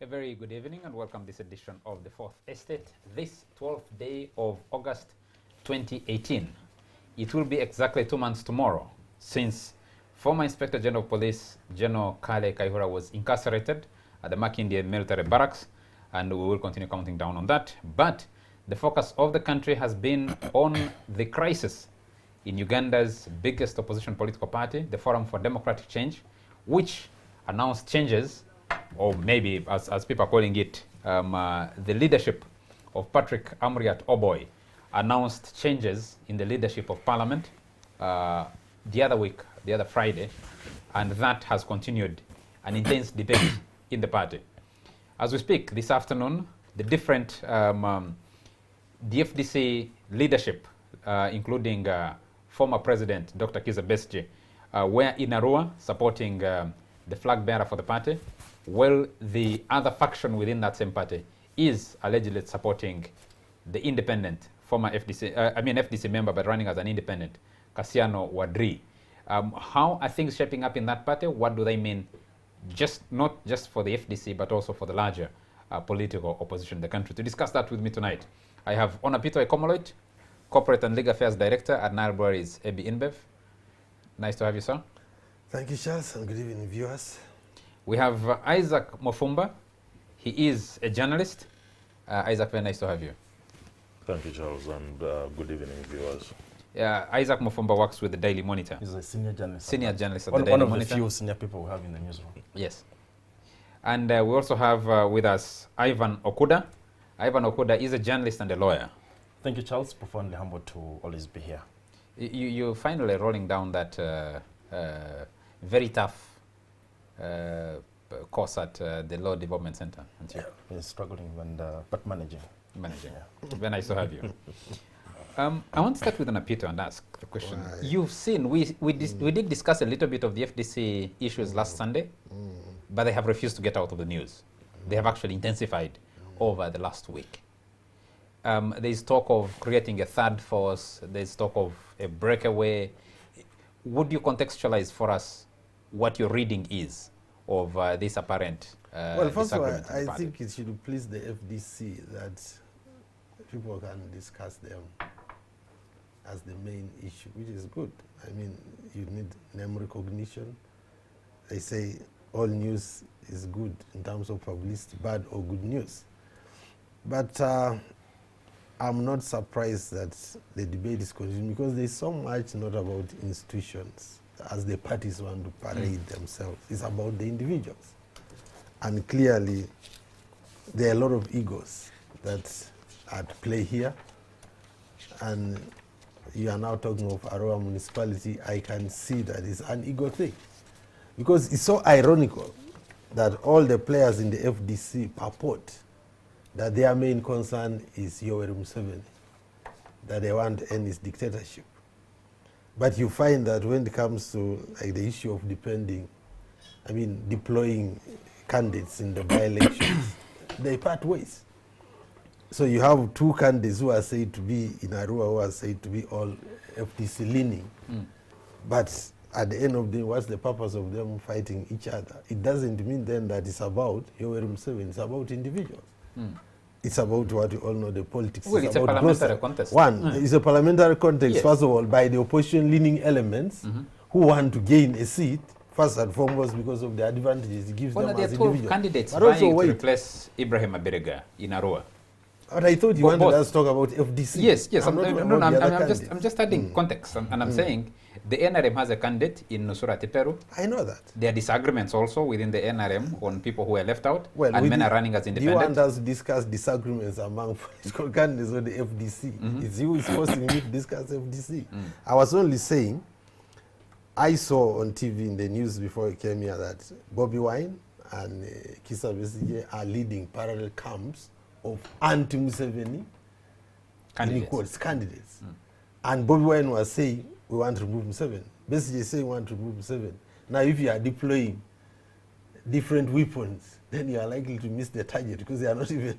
A very good evening and welcome this edition of the Fourth Estate, this 12th day of August 2018. It will be exactly 2 months tomorrow since former Inspector General of Police General Kale Kaihura was incarcerated at the Makindye military barracks, and we will continue counting down on that. But the focus of the country has been on the crisis in Uganda's biggest opposition political party, the Forum for Democratic Change, which announced changes, or maybe as people are calling it, the leadership of Patrick Amuriat Oboy announced changes in the leadership of Parliament the other Friday, and that has continued an intense debate in the party. As we speak this afternoon, the different, the FDC leadership, including former President Dr. Kizza Besigye, were in Arua supporting the flag bearer for the party, while the other faction within that same party is allegedly supporting the independent former FDC member but running as an independent, Kassiano Wadri. How are things shaping up in that party? What do they mean, not just for the FDC but also for the larger political opposition in the country? To discuss that with me tonight, I have Onapito Ekomoloit, Corporate and Legal Affairs Director at Nile Breweries AB InBev. Nice to have you, sir. Thank you, Charles, and good evening, viewers. We have Isaac Mofumba. He is a journalist. Isaac, very nice to have you. Thank you, Charles, and good evening, viewers. Isaac Mofumba works with the Daily Monitor. He's a senior journalist. Senior journalist at the Daily Monitor. One of the few senior people we have in the newsroom. Yes. And we also have with us Ivan Okuda. Ivan Okuda is a journalist and a lawyer. Thank you, Charles. Profoundly humbled to always be here. You're finally rolling down that very tough course at the Law Development Center. Yeah, we're struggling but managing. Managing. Yeah. Very nice to have you. I want to start with Onapito and ask the question. Why? You've seen, we did discuss a little bit of the FDC issues last Sunday, but they have refused to get out of the news. They have actually intensified over the last week. There's talk of creating a third force. There's talk of a breakaway. Would you contextualize for us what your reading is of this apparent well, first of all, I think it should please the FDC that people can discuss them as the main issue, which is good. I mean, you need name recognition. They say all news is good in terms of publicity, bad or good news. But I'm not surprised that the debate is continuing, because there's so much not about institutions as the parties want to parade themselves. It's about the individuals. And clearly, there are a lot of egos that are at play here. And you are now talking of Arua municipality. I can see that it's an ego thing. Because it's so ironical that all the players in the FDC purport that their main concern is Yoweri Museveni, that they want to end his dictatorship. But you find that when it comes to like the issue of deploying candidates in the by-elections, they part ways. So you have two candidates who are said to be in Arua, who are said to be all FDC leaning. But at the end of the day, what's the purpose of them fighting each other? It doesn't mean then that it's about Yoweri Museveni, it's about individuals. It's about what you all know, the politics. Well, it's a parliamentary contest. It's a parliamentary context, yes. First of all, by the opposition-leaning elements who want to gain a seat, first and foremost because of the advantages it gives them as individuals. 12 candidates vying to replace Ibrahim Abirega in Arua. But I thought you wanted us to talk about FDC. Yes. I'm just adding context, and I'm saying the NRM has a candidate in Nusura Tiperu. I know that. There are disagreements also within the NRM on people who are left out, and men are running as independent. You want us to discuss disagreements among political candidates on the FDC. It's you who is forcing me to discuss FDC. I was only saying, I saw on TV in the news before I came here that Bobby Wine and Kizza Besigye are leading parallel camps of anti-Museveni candidates. And Bobby Wine was saying, we want to remove Museveni. Besigye saying we want to remove Museveni. Now, if you are deploying different weapons, then you are likely to miss the target because they are not even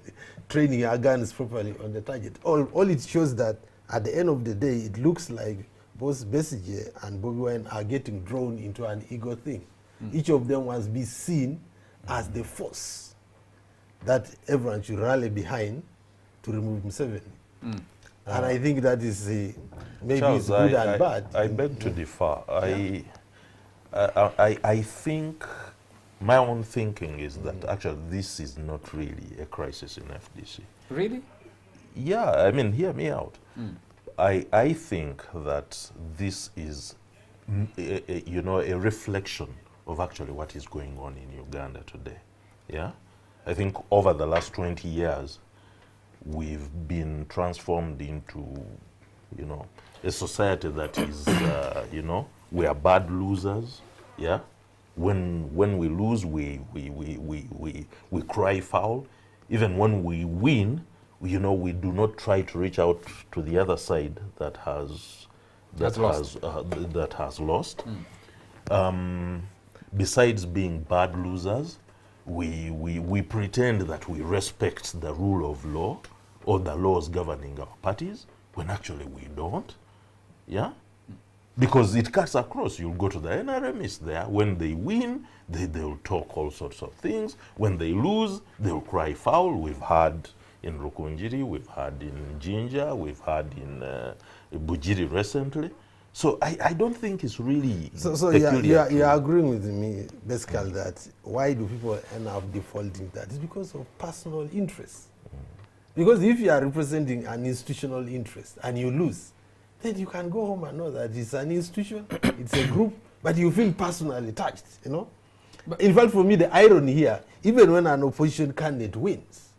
training your guns properly on the target. All it shows that at the end of the day, it looks like both Besigye and Bobby Wine are getting drawn into an ego thing. Each of them wants to be seen as the force that everyone should rally behind to remove Museveni. And I think that is maybe Charles, it's good and bad. I beg to differ. I think my own thinking is that actually this is not really a crisis in FDC. Really? Yeah, I mean, hear me out. I think that this is, a reflection of actually what is going on in Uganda today. Yeah, I think over the last 20 years, we've been transformed into, a society that is, we are bad losers. Yeah, when we lose, we cry foul. Even when we win, we do not try to reach out to the other side that has lost. Besides being bad losers, we pretend that we respect the rule of law or the laws governing our parties when actually we don't. Yeah, because it cuts across. You'll go to the NRMs there. When they win, they'll talk all sorts of things. When they lose, they'll cry foul. We've had in Rukunjiri, we've had in Jinja, we've had in Bujiri recently. So I don't think it's really So you're agreeing with me, basically, that why do people end up defaulting that? It's because of personal interest. Because if you are representing an institutional interest and you lose, then you can go home and know that it's an institution, it's a group, but you feel personally touched, But in fact, for me, the irony here, even when an opposition candidate wins,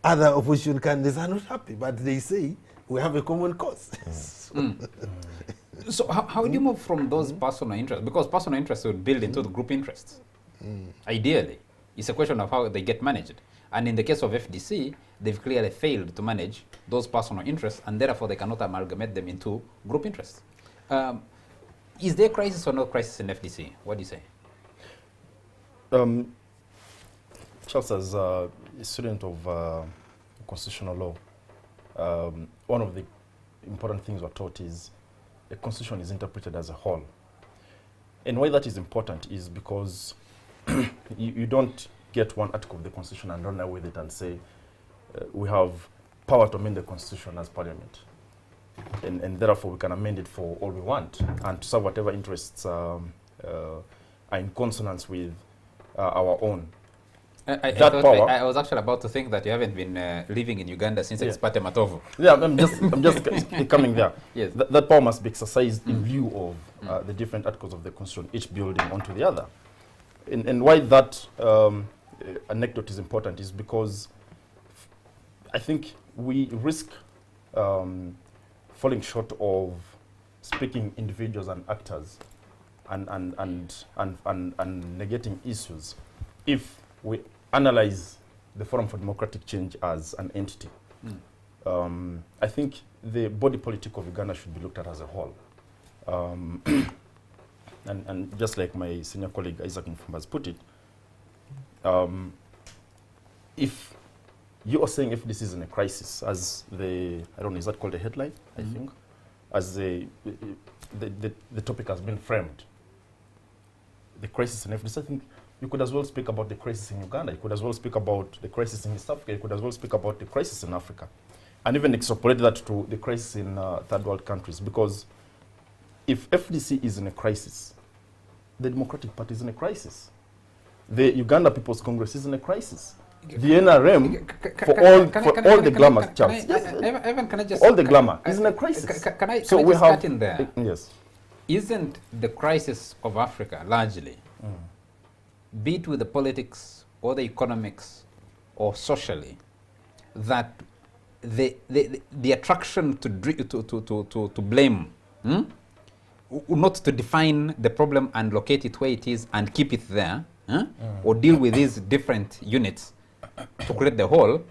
other opposition candidates are not happy, but they say we have a common cause. So how do you move from those personal interests? Because personal interests would build into the group interests. Ideally. It's a question of how they get managed. And in the case of FDC, they've clearly failed to manage those personal interests, and therefore they cannot amalgamate them into group interests. Is there crisis or no crisis in FDC? What do you say? Charles, as a student of constitutional law, one of the important things we're taught is the constitution is interpreted as a whole. And why that is important is because you don't get one article of the constitution and run away with it and say, we have power to amend the constitution as parliament. And therefore we can amend it for all we want and to serve whatever interests are in consonance with our own. I was actually about to think that you haven't been living in Uganda since Expate Matovu. Yeah, I'm just coming there. Yes. That power must be exercised in view of the different articles of the constitution, each building onto the other. And why that anecdote is important is because I think we risk falling short of speaking individuals and actors and negating issues if we analyze the Forum for Democratic Change as an entity. I think the body politic of Uganda should be looked at as a whole. And just like my senior colleague Isaac Mfumba has put it, if you are saying FDC is in a crisis, as I don't know, is that called a headline, I think, as the topic has been framed, the crisis in FDC, I think you could as well speak about the crisis in Uganda, you could as well speak about the crisis in East Africa, you could as well speak about the crisis in Africa, and even extrapolate that to the crisis in third world countries, because if FDC is in a crisis, the Democratic Party is in a crisis. The Uganda People's Congress is in a crisis. The NRM, for all the glamour, Charles, all the glamour is in a crisis. Can I just start in there? Yes. Isn't the crisis of Africa largely, be it with the politics or the economics or socially, that the attraction to blame, not to define the problem and locate it where it is and keep it there, or deal with these different units to create the whole,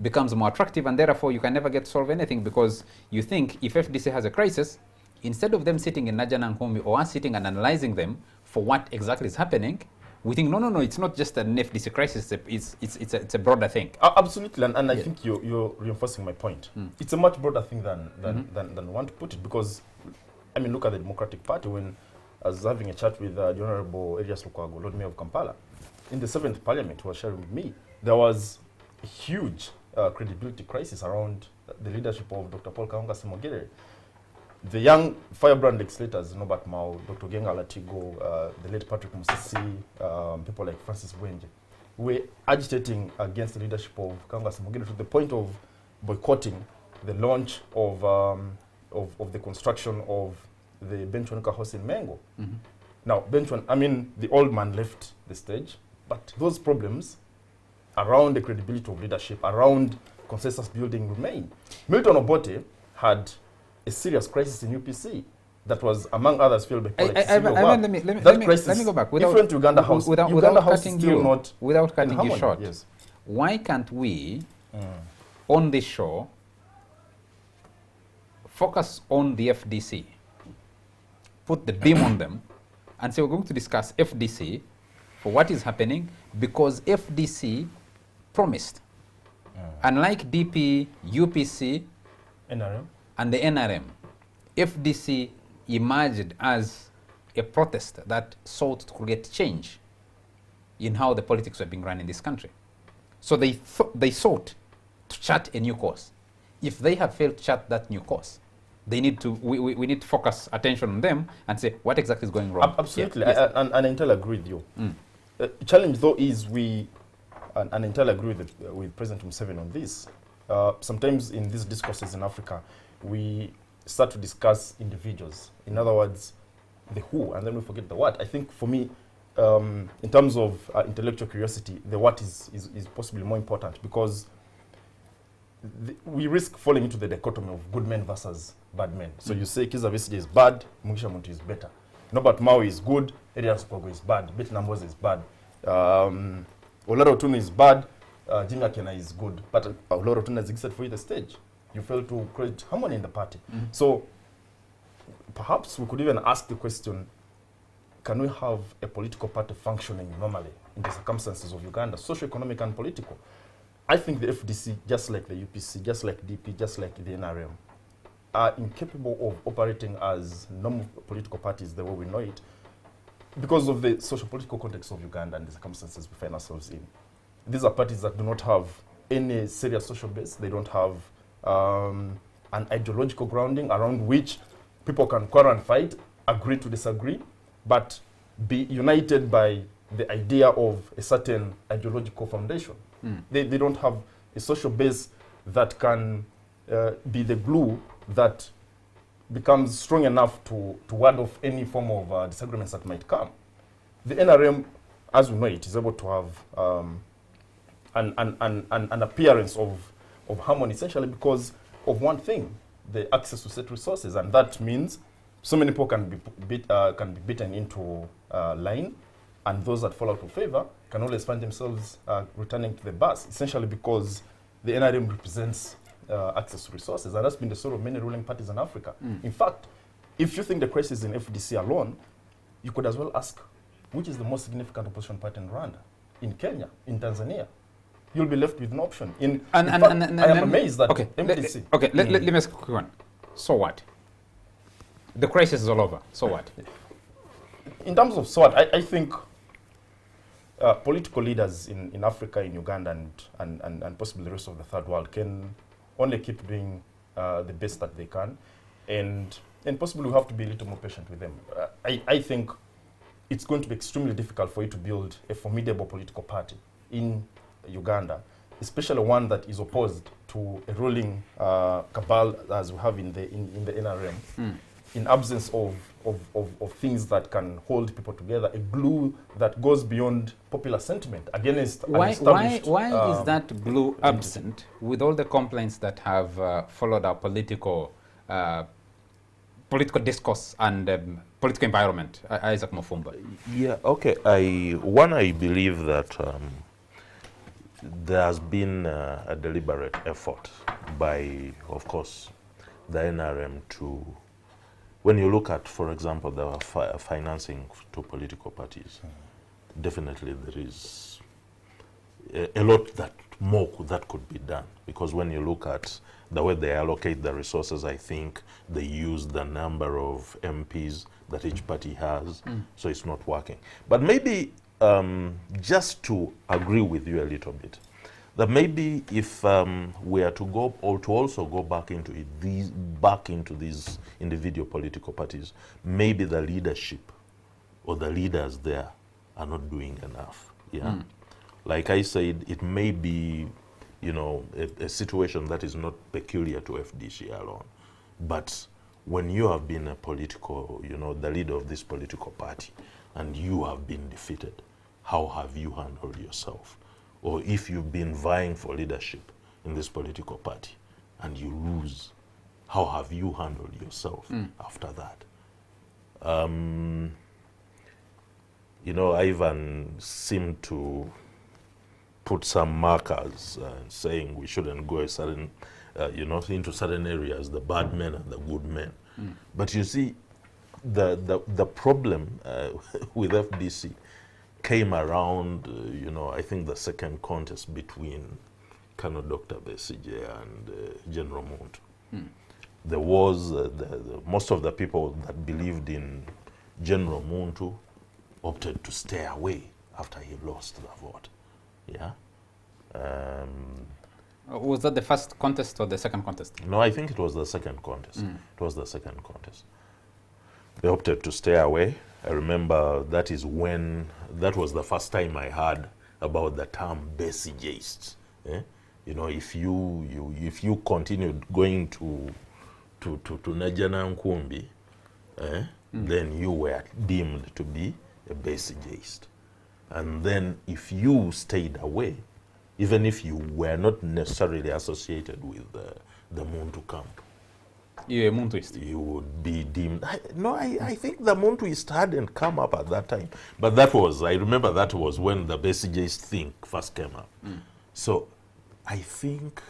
becomes more attractive, and therefore you can never get to solve anything, because you think if FDC has a crisis, instead of them sitting in Najana and Humi or us sitting and analyzing them for what exactly is happening, we think, no, it's not just an FDC crisis, it's a broader thing. Absolutely, and I think you're reinforcing my point. It's a much broader thing than we want to put it, because, I mean, look at the Democratic Party. When I was having a chat with the Honorable Elias Lukwago, Lord Mayor of Kampala, in the 7th Parliament, who was sharing with me, there was huge credibility crisis around the leadership of Dr. Paul Kahonga Semogere. The young firebrand legislators, Norbert Mao, Dr. Genga Latigo, the late Patrick Musisi, people like Francis Bwenje, were agitating against the leadership of Kahonga Semogere to the point of boycotting the launch of the construction of the Benchwanuka house in Mengo. Now, the old man left the stage, but those problems around the credibility of leadership, around consensus building remain. Milton Obote had a serious crisis in UPC that was, among others, filled by politics. Let me go back. Different Uganda House. Uganda House is still not without cutting you short. Yes. Why can't we, on this show, focus on the FDC, put the beam on them, and say we're going to discuss FDC for what is happening, because FDC promised. Unlike DP, UPC, NRM, and the NRM, FDC emerged as a protest that sought to create change in how the politics were being run in this country. So they sought to chart a new course. If they have failed to chart that new course, they need to, we need to focus attention on them and say what exactly is going wrong. Absolutely, yeah. And I entirely agree with you. The challenge, though, is and I entirely agree with President Museveni on this. Sometimes in these discourses in Africa, we start to discuss individuals. In other words, the who, and then we forget the what. I think for me, in terms of intellectual curiosity, the what is possibly more important, because we risk falling into the dichotomy of good men versus bad men. So you say Kizza Besigye is bad, Mugisha Muntu is better. Norbert Mao is good, Elias Pogo is bad, Betty Namboza is bad. Olaro Tunu is bad, Jimmy Akena is good. But Olaro Tunu has existed for you the stage. You fail to create harmony in the party. So perhaps we could even ask the question, can we have a political party functioning normally in the circumstances of Uganda, socio-economic and political? I think the FDC, just like the UPC, just like DP, just like the NRM, are incapable of operating as normal political parties the way we know it, because of the socio-political context of Uganda and the circumstances we find ourselves in. These are parties that do not have any serious social base. They don't have an ideological grounding around which people can quarrel and fight, agree to disagree, but be united by the idea of a certain ideological foundation. They don't have a social base that can be the glue that becomes strong enough to ward off any form of disagreements that might come. The NRM, as we know it, is able to have an appearance of harmony, essentially because of one thing, the access to set resources, and that means so many people can be beaten into line, and those that fall out of favor can always find themselves returning to the bus, essentially because the NRM represents access to resources, and that's been the story of many ruling parties in Africa. In fact, if you think the crisis in FDC alone, you could as well ask, which is the most significant opposition party in Rwanda, in Kenya, in Tanzania? You'll be left with no option. I am amazed that MDC. Let me ask a quick one. So what? The crisis is all over. So what? In terms of so what, I think political leaders in Africa, in Uganda, and possibly the rest of the third world can only keep doing the best that they can, and possibly we have to be a little more patient with them. I think it's going to be extremely difficult for you to build a formidable political party in Uganda, especially one that is opposed to a ruling cabal as we have in the NRM, in absence of things that can hold people together, a glue that goes beyond popular sentiment against why is that glue absent with all the complaints that have followed our political discourse and political environment? Isaac Mufumba. Yeah, okay. I believe that there has been a deliberate effort by, of course, the NRM to, when you look at, for example, the financing to political parties, definitely there is a lot that could be done. Because when you look at the way they allocate the resources, I think they use the number of MPs that each party has, so it's not working. But maybe just to agree with you a little bit, that maybe if we are to go, or to also go back into it, these individual political parties, maybe the leadership or the leaders there are not doing enough. Yeah, like I said, it may be, you know, a situation that is not peculiar to FDC alone, but when you have been a political, you know, the leader of this political party, and you have been defeated, how have you handled yourself? Or if you've been vying for leadership in this political party and you lose, how have you handled yourself after that? You know, Ivan seemed to put some markers saying we shouldn't go a certain, you know, into certain areas, the bad men and the good men. But you see, the problem with FDC came around, you know, I think the second contest between Colonel Dr. Besigye and General Muntu. There was, most of the people that believed in General Muntu opted to stay away after he lost the vote. Yeah. Was that the first contest or the second contest? No, I think it was the second contest. It was the second contest. They opted to stay away. I remember that was the first time I heard about the term Besigyeist. You know, if you continued going to Najana Nkumbi, then you were deemed to be a Besigyeist. And then if you stayed away, even if you were not necessarily associated with the Muntu camp, you're a Muntuist. You would be deemed. I think the Muntuist hadn't come up at that time. But that was, I remember that was when the Besigyeist thing first came up. So I think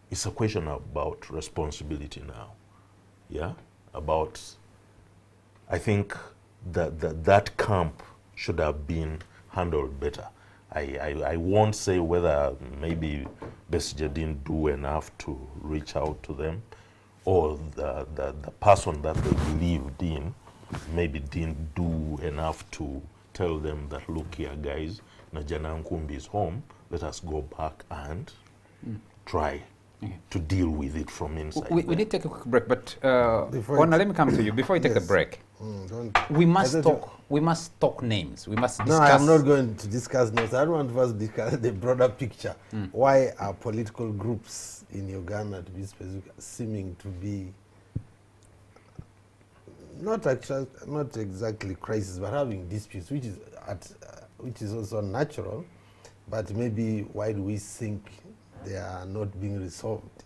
it's a question about responsibility now. Yeah? About, I think that camp should have been handled better. I won't say whether maybe Besigye didn't do enough to reach out to them, or the person that they believed in maybe didn't do enough to tell them that, look here guys, Najana Nkumbi is home, let us go back and try to deal with it from inside. We need to take a quick break, but Ona, let me come to you. Before you take the break, we must talk names. We must discuss. No, I'm not going to discuss names. I don't want to first discuss the broader picture. Why are political groups in Uganda, to be specific, seeming to be not exactly crisis, but having disputes, which is also natural. But maybe why do we think they are not being resolved?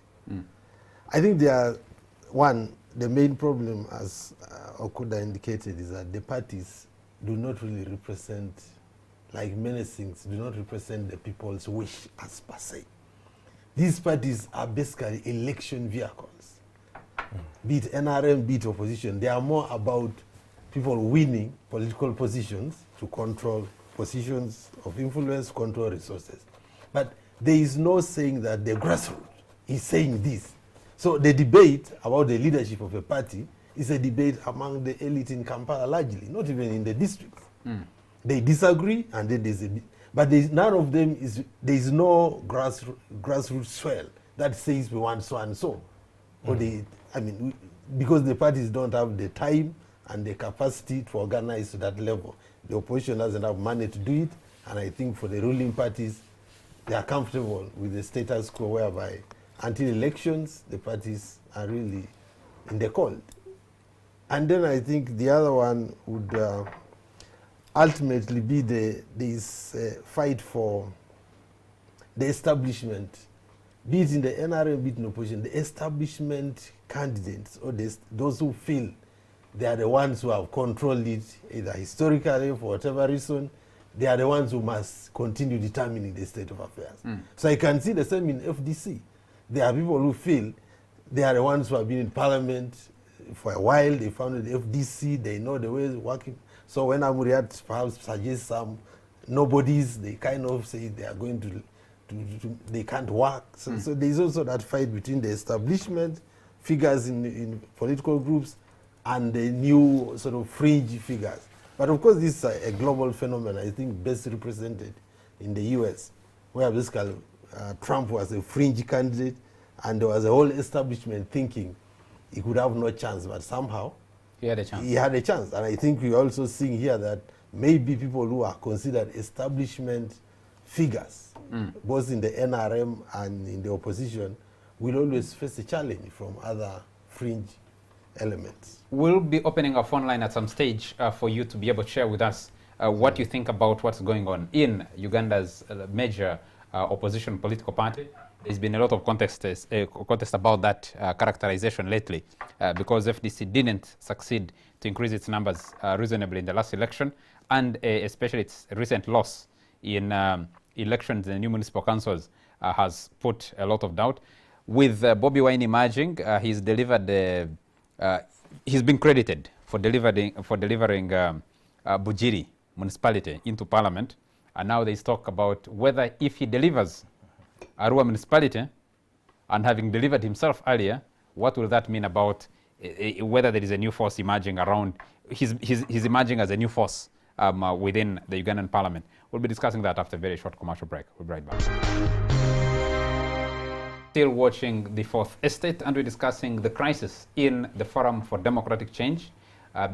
I think the main problem, as Okuda indicated, is that the parties do not really represent, like many things, do not represent the people's wish as per se. These parties are basically election vehicles. Be it NRM, be it opposition. They are more about people winning political positions to control positions of influence, control resources. But there is no saying that the grassroots is saying this. So the debate about the leadership of a party is a debate among the elite in Kampala largely, not even in the districts. They disagree, and then there's but none of them there is no grassroots swell that says we want so and so. Or because the parties don't have the time and the capacity to organize to that level. The opposition doesn't have money to do it, and I think for the ruling parties, they are comfortable with the status quo whereby until elections, the parties are really in the cold. And then I think the other one would ultimately be this fight for the establishment, be it in the NRM, be it in opposition, the establishment candidates, or those who feel they are the ones who have controlled it, either historically, for whatever reason, they are the ones who must continue determining the state of affairs. So I can see the same in FDC. There are people who feel they are the ones who have been in parliament for a while, they founded the FDC, they know the way it's working. So when Amuriat perhaps suggests some nobodies, they kind of say they are going to they can't work. So there's also that fight between the establishment figures in political groups and the new sort of fringe figures. But of course, this is a global phenomenon, I think best represented in the US, where basically Trump was a fringe candidate, and there was a whole establishment thinking he could have no chance, but somehow he had a chance. He had a chance. And I think we're also seeing here that maybe people who are considered establishment figures, both in the NRM and in the opposition, will always face a challenge from other fringe elements. We'll be opening a phone line at some stage for you to be able to share with us what you think about what's going on in Uganda's major opposition political party. There's been a lot of contest about that characterization lately because FDC didn't succeed to increase its numbers reasonably in the last election, and especially its recent loss in elections in the new municipal councils has put a lot of doubt. With Bobby Wine emerging, he's delivered. He's been credited for delivering Bujiri municipality into parliament, and now there's talk about whether if he delivers Arua municipality, and having delivered himself earlier, what will that mean about whether there is a new force emerging around? He's emerging as a new force within the Ugandan parliament. We'll be discussing that after a very short commercial break. We'll be right back. Still watching the Fourth Estate, and we're discussing the crisis in the Forum for Democratic Change,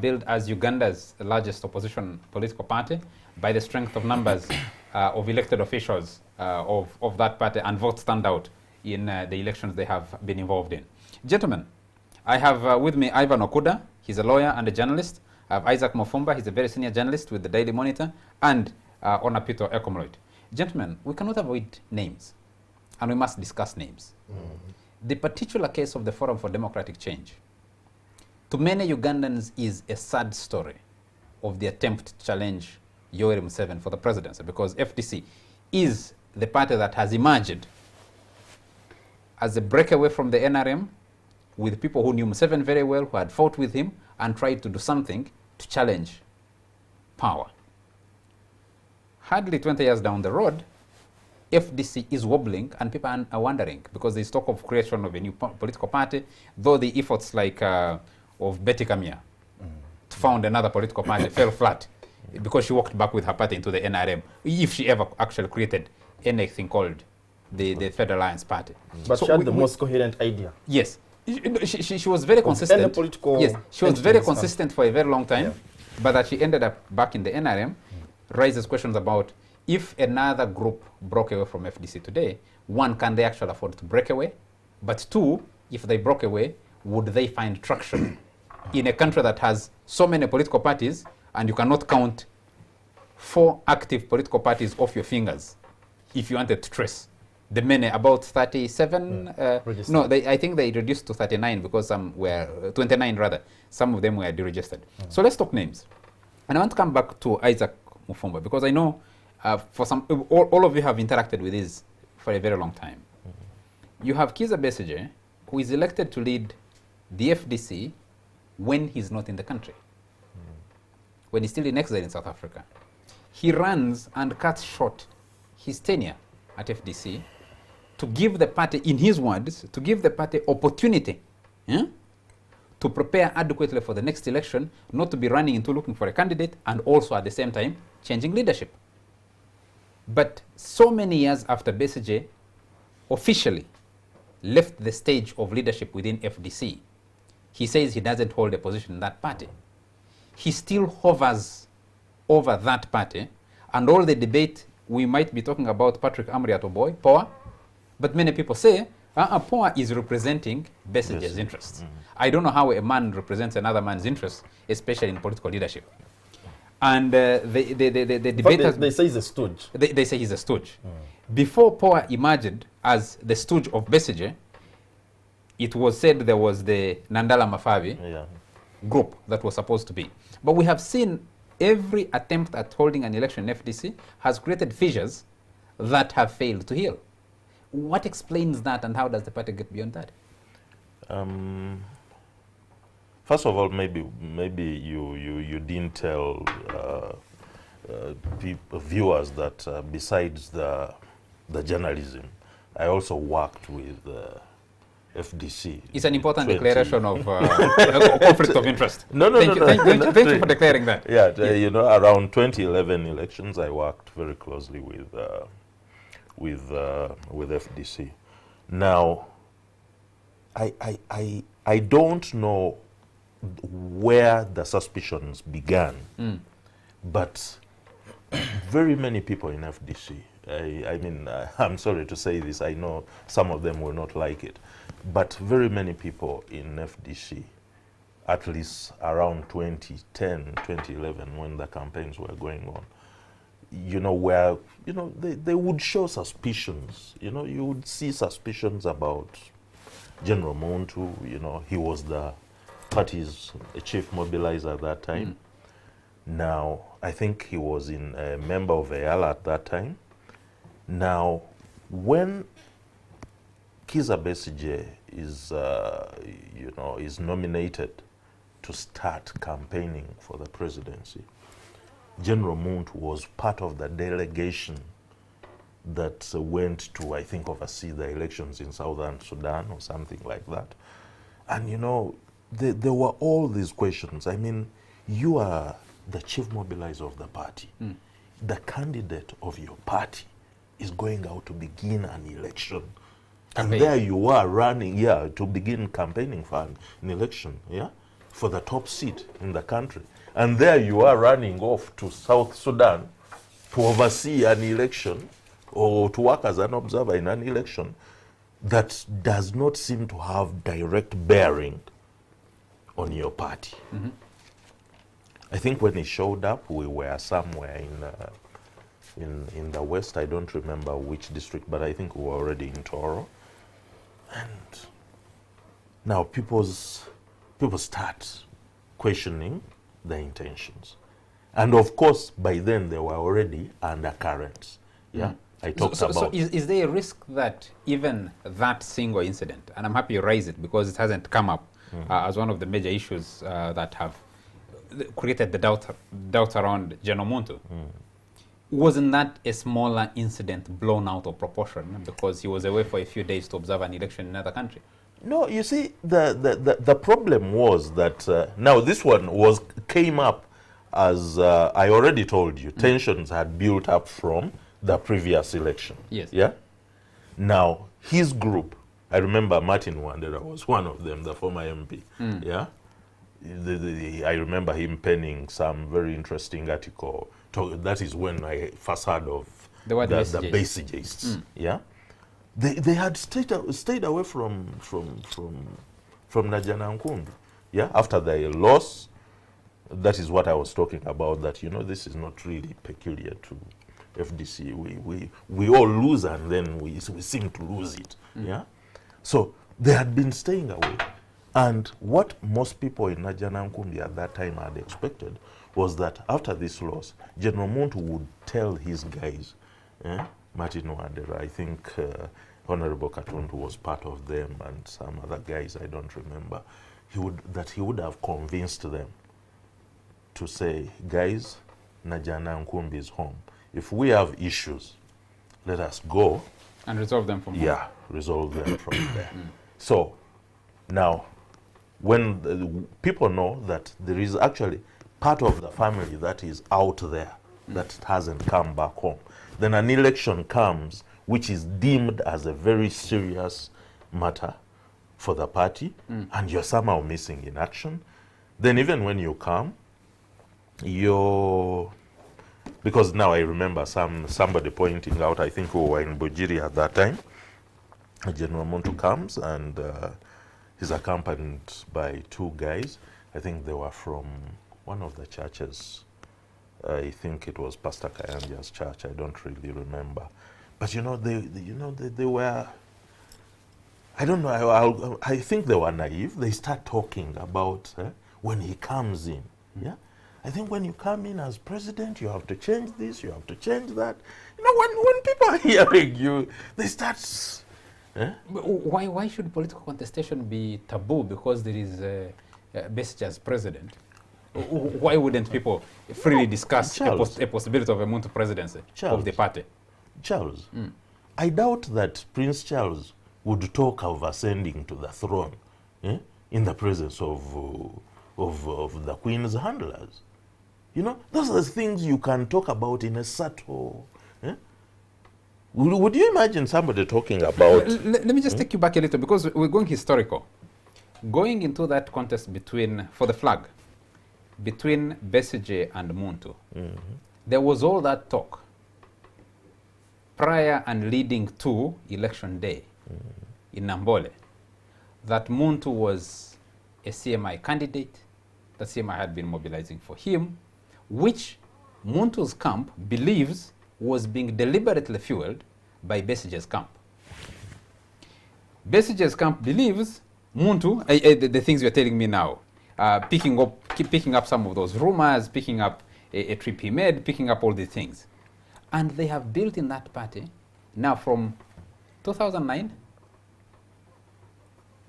billed as Uganda's largest opposition political party by the strength of numbers of elected officials of that party and votes turned out in the elections they have been involved in. Gentlemen, I have with me Ivan Okuda. He's a lawyer and a journalist. I have Isaac Mufumba. He's a very senior journalist with the Daily Monitor, and Onapito Ekomloid. Gentlemen, we cannot avoid names, and we must discuss names. The particular case of the Forum for Democratic Change, to many Ugandans, is a sad story of the attempt to challenge Yoweri Museveni for the presidency, because FDC is the party that has emerged as a breakaway from the NRM, with people who knew Museveni very well, who had fought with him and tried to do something to challenge power. Hardly 20 years down the road, FDC is wobbling, and people are wondering, because there's talk of creation of a new political party, though the efforts like of Betty Kamia to found another political party fell flat because she walked back with her party into the NRM, if she ever actually created anything called the Federal Alliance Party. But so she had the most coherent idea. Yes. She was very consistent. Yes, she was very consistent for a very long time, but that she ended up back in the NRM raises questions about if another group broke away from FDC today, one, can they actually afford to break away? But two, if they broke away, would they find traction in a country that has so many political parties, and you cannot count 4 active political parties off your fingers if you wanted to trace the many, about 37? No, I think they reduced to 39 because some were, 29 rather, some of them were deregistered. So let's talk names. And I want to come back to Isaac Mufumba, because I know for some, all of you have interacted with this for a very long time. You have Kizza Besigye, who is elected to lead the FDC when he's not in the country, when he's still in exile in South Africa. He runs and cuts short his tenure at FDC to give the party, in his words, to give the party opportunity to prepare adequately for the next election, not to be running into looking for a candidate, and also at the same time changing leadership. But so many years after Besigye officially left the stage of leadership within FDC, he says he doesn't hold a position in that party. He still hovers over that party, and all the debate, we might be talking about Patrick Amri Atoboy, Power, but many people say Power is representing Besigye's interests. I don't know how a man represents another man's interests, especially in political leadership. And the debate they say he's a stooge. They say he's a stooge. Before Power emerged as the stooge of Besigye, it was said there was the Nandala Mafabi group that was supposed to be. But we have seen every attempt at holding an election in FDC has created fissures that have failed to heal. What explains that, and how does the party get beyond that? First of all, maybe you didn't tell viewers that besides the journalism, I also worked with FDC. It's an important declaration of conflict of interest. Thank you for declaring that. Yeah, you know, around 2011 elections, I worked very closely with with FDC. Now, I don't know where the suspicions began, but very many people in FDC, I mean, I'm sorry to say this, I know some of them will not like it, but very many people in FDC, at least around 2010, 2011, when the campaigns were going on, you know, where, you know, they would show suspicions. You know, you would see suspicions about General Muntu. You know, he was the party's chief mobilizer at that time. Now, I think he was a member of EALA at that time. Now, when Kizza Besigye is, you know, is nominated to start campaigning for the presidency, General Muntu was part of the delegation that went to, I think, oversee the elections in Southern Sudan or something like that. And, you know, there were all these questions. I mean, you are the chief mobilizer of the party. The candidate of your party is going out to begin an election. And there you are running, to begin campaigning for an election, for the top seat in the country. And there you are running off to South Sudan to oversee an election or to work as an observer in an election that does not seem to have direct bearing on your party. I think when he showed up, we were somewhere in the West. I don't remember which district, but I think we were already in Toro. And now people start questioning the intentions. And of course, by then there were already undercurrents. I talked about. So is there a risk that even that single incident, and I'm happy you raise it because it hasn't come up as one of the major issues that have created the doubt around General Muntu, wasn't that a smaller incident blown out of proportion because he was away for a few days to observe an election in another country? No, you see, the problem was that now this one came up as I already told you, tensions had built up from the previous election. Yes. Yeah. Now his group, I remember Martin Wandera was one of them, the former MP. Yeah. I remember him penning some very interesting article. That is when I first heard of the Besigyists. Yeah. They had stayed away from Najana Nkumbi. Yeah, after their loss, that is what I was talking about. That, you know, this is not really peculiar to FDC. We all lose and then we seem to lose it. Yeah, so they had been staying away, and what most people in Najana Nkumbi at that time had expected was that after this loss, General Muntu would tell his guys, Martin Wandera, I think. Honorable Katundu was part of them, and some other guys I don't remember. He would have convinced them to say, guys, Najana Nkumbi is home. If we have issues, let us go and resolve them from there. Resolve them from there. So now, when people know that there is actually part of the family that is out there that hasn't come back home, then an election comes which is deemed as a very serious matter for the party, and you're somehow missing in action, then even when you come, because now I remember somebody pointing out, I think we were in Bujiri at that time, General Muntu comes and he's accompanied by two guys. I think they were from one of the churches. I think it was Pastor Kayanja's church. I don't really remember. But you know, they were, I don't know, I think they were naive. They start talking about when he comes in. Yeah, I think when you come in as president, you have to change this, you have to change that. You know, when people are hearing you, they start. Why should political contestation be taboo because there is Besigye as president? Why wouldn't people freely discuss a possibility of a Muntu presidency of the party? Charles, I doubt that Prince Charles would talk of ascending to the throne in the presence of the Queen's handlers. You know, those are the things you can talk about in a subtle. Would you imagine somebody talking about... Let me just take you back a little, because we're going historical. Going into that contest for the flag, between Besigye and Muntu, there was all that talk prior and leading to election day in Nambole, that Muntu was a CMI candidate, that CMI had been mobilizing for him, which Muntu's camp believes was being deliberately fueled by Besigye's camp. Besigye's camp believes Muntu, the things you're telling me now, keep picking up some of those rumors, picking up a trip he made, picking up all these things. And they have built in that party, now from 2009,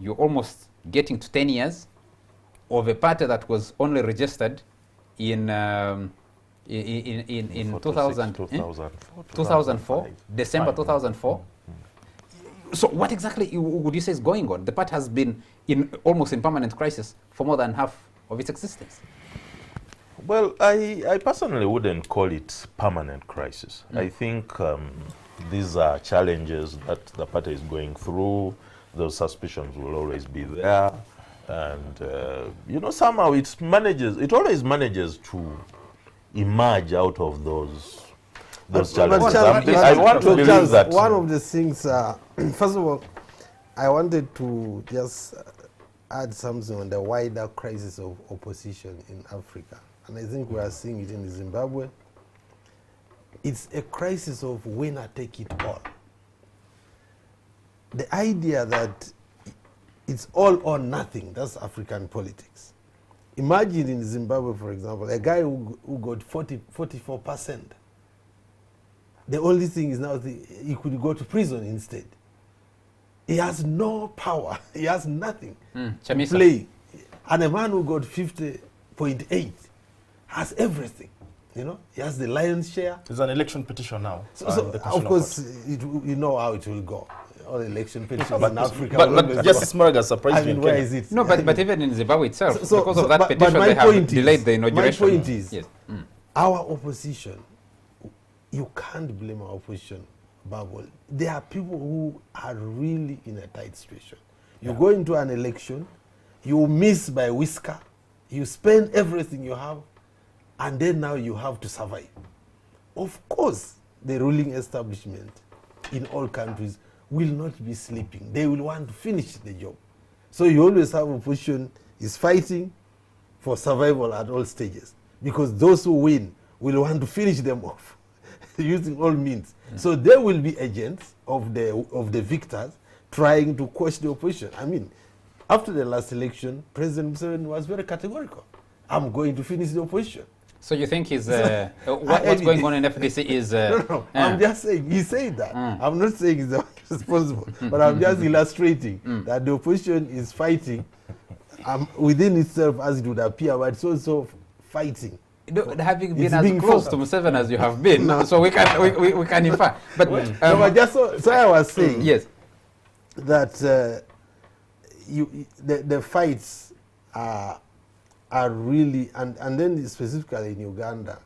you're almost getting to 10 years of a party that was only registered in 2004, December 2004. So what exactly would you say is going on? The party has been almost in permanent crisis for more than half of its existence. Well, I personally wouldn't call it permanent crisis. I think these are challenges that the party is going through. Those suspicions will always be there. And, you know, somehow it always manages to emerge out of those challenges. I want to believe that. One of the things, first of all, I wanted to just add something on the wider crisis of opposition in Africa. And I think we are seeing it in Zimbabwe. It's a crisis of winner take it all. The idea that it's all or nothing, that's African politics. Imagine in Zimbabwe, for example, a guy who got 44%. The only thing is now he could go to prison instead. He has no power. He has nothing to play. And a man who got 50.8 has everything. You know, he has the lion's share. There's an election petition now. So of course, you know how it will go. All election petitions in Africa. But Justice Maraga surprised me. Where is it? No, but even in Zimbabwe itself, because of that petition, they have delayed the inauguration. My point is, yes. Our opposition, you can't blame our opposition, Babel. There are people who are really in a tight situation. You go into an election, you miss by whisker, you spend everything you have, and then now you have to survive. Of course, the ruling establishment in all countries will not be sleeping. They will want to finish the job. So you always have opposition is fighting for survival at all stages, because those who win will want to finish them off using all means. So there will be agents of the victors trying to quash the opposition. I mean, after the last election, President Museveni was very categorical. I'm going to finish the opposition. So you think what's going on in FDC is... no, I'm just saying, he said that. I'm not saying he's responsible, but I'm just illustrating that the opposition is fighting within itself as it would appear, but it's also fighting. Having been as close to Museveni as you have been, so we can infer. But, but just so I was saying yes, that the fights are really, and then specifically in Uganda,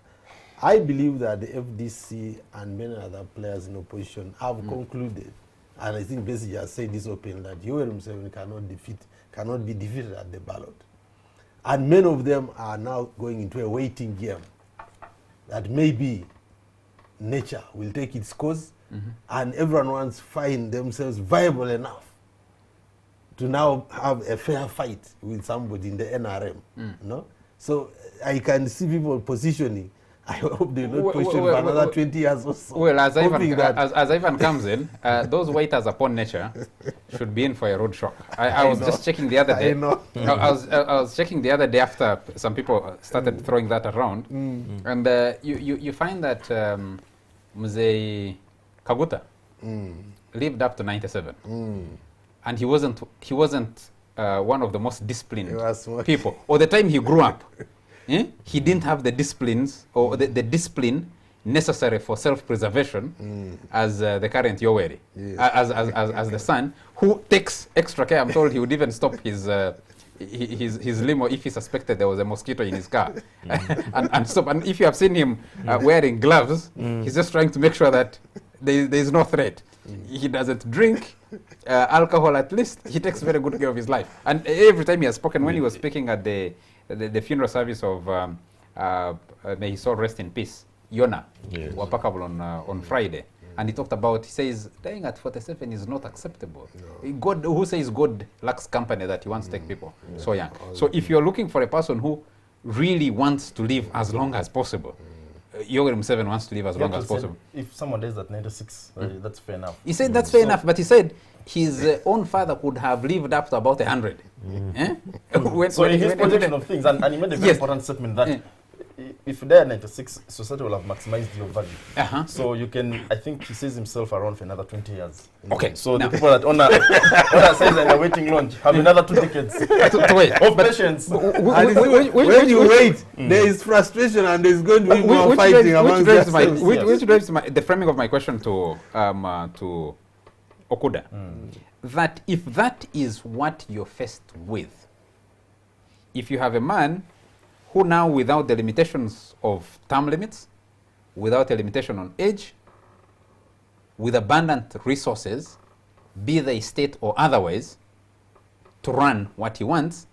I believe that the FDC and many other players in opposition have concluded, and I think basically has said this openly, that Yoweri Museveni cannot be defeated at the ballot. And many of them are now going into a waiting game, that maybe nature will take its course, and everyone wants to find themselves viable enough to now have a fair fight with somebody in the NRM. No? So I can see people positioning. I hope they will not position for another 20 years or so. Well, as Ivan comes in, those waiters upon nature should be in for a road shock. I was just checking the other day. I was checking the other day after some people started throwing that around. And you find that Mzee Kaguta lived up to 97. And he wasn't one of the most disciplined people. Or the time he grew up, he didn't have the disciplines or the discipline necessary for self-preservation as the current Yoweri, as the son, who takes extra care. I'm told he would even stop his limo if he suspected there was a mosquito in his car, and stop. And if you have seen him wearing gloves, he's just trying to make sure that there is no threat. He doesn't drink alcohol. At least he takes very good care of his life. And every time he has spoken, when he was speaking at the funeral service of may his soul rest in peace, Yona Wapakabul on Friday. And he talked about, he says, dying at 47 is not acceptable. No. God, who says God lacks company that he wants to take people so young? So if you're looking for a person who really wants to live as long as possible, Yoweri Museveni wants to live as long as possible. If someone dies at 96, that's fair enough. He said that's fair enough, but he said his own father could have lived up to about 100. So in his projection of things, and he made a very important statement that if you die at 96, society will have maximized your value. So you can, I think he sees himself around for another 20 years. Okay. So the people that honor says and are waiting launch have another 2 decades of patience. When you wait, there is frustration and there is going to be more fighting among themselves. Which drives the framing of my question to Okuda. That if that is what you're faced with, if you have a man who now, without the limitations of term limits, without a limitation on age, with abundant resources, be they state or otherwise, to run what he wants,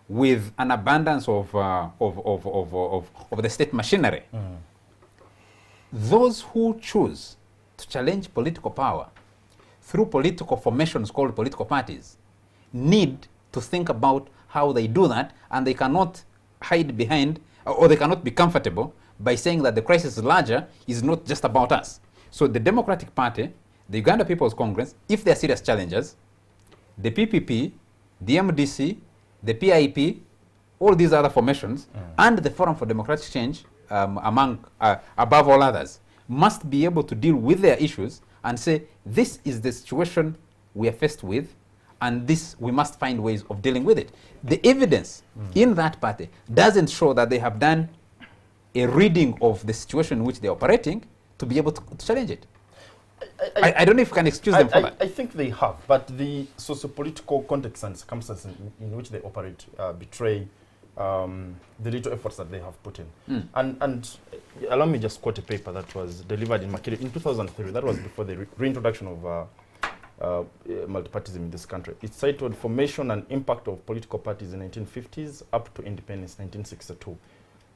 with an abundance of the state machinery, those who choose to challenge political power through political formations called political parties need to think about how they do that, and they cannot hide behind, or they cannot be comfortable by saying that the crisis is larger, is not just about us. So the Democratic Party, the Uganda People's Congress, if they're serious challengers, the PPP, the MDC, the PIP, all these other formations, and the Forum for Democratic Change, above all others, must be able to deal with their issues and say, this is the situation we are faced with, and this, we must find ways of dealing with it. The evidence in that party doesn't show that they have done a reading of the situation in which they're operating to be able to challenge it. I don't know if you can excuse them for that. I think they have, but the socio-political context and circumstances in which they operate betray the little efforts that they have put in. And allow me just quote a paper that was delivered in Makere in 2003. That was before the reintroduction of multipartyism in this country. It's titled Formation and Impact of Political Parties in 1950s up to Independence 1962.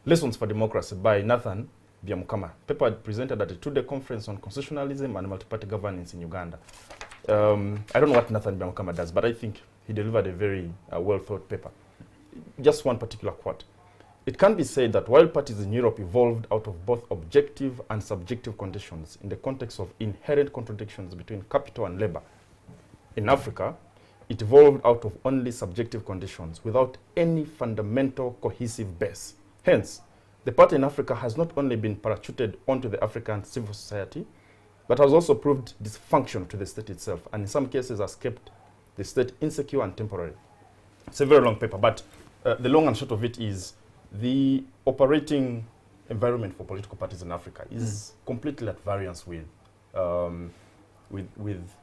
Lessons for Democracy by Nathan Byamukama. Paper presented at a 2-day conference on constitutionalism and multi-party governance in Uganda. I don't know what Nathan Byamukama does, but I think he delivered a very well-thought paper. Just one particular quote. It can be said that while parties in Europe evolved out of both objective and subjective conditions in the context of inherent contradictions between capital and labor, in Africa, it evolved out of only subjective conditions without any fundamental cohesive base. Hence, the party in Africa has not only been parachuted onto the African civil society, but has also proved dysfunctional to the state itself, and in some cases has kept the state insecure and temporary. It's a very long paper, but the long and short of it is the operating environment for political parties in Africa is completely at variance with the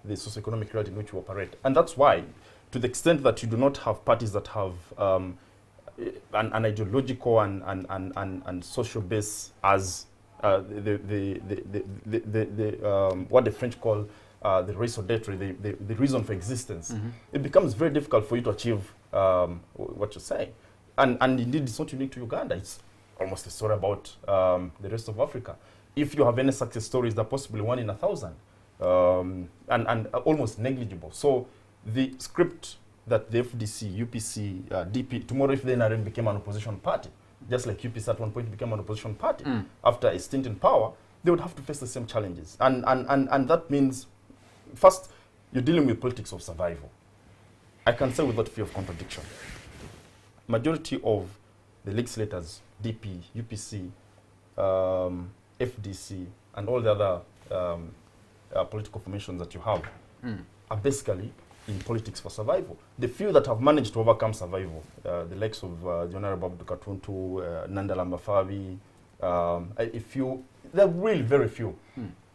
socioeconomic reality in which we operate. And that's why, to the extent that you do not have parties that have an ideological and social base as what the French call the raison d'etre, the reason for existence, it becomes very difficult for you to achieve what you're saying. And indeed, it's not unique to Uganda. It's almost a story about the rest of Africa. If you have any success stories, they're possibly 1 in 1,000, and almost negligible. So the script that the FDC, UPC, DP, tomorrow if the NRM became an opposition party, just like UPC at one point became an opposition party, after a stint in power, they would have to face the same challenges. And that means, first, you're dealing with politics of survival. I can say without fear of contradiction, majority of the legislators, DP, UPC, FDC, and all the other political formations that you have are basically in politics for survival. The few that have managed to overcome survival, the likes of the Honorable Abdu Katuntu, Nandala Mafabi, they're really very few.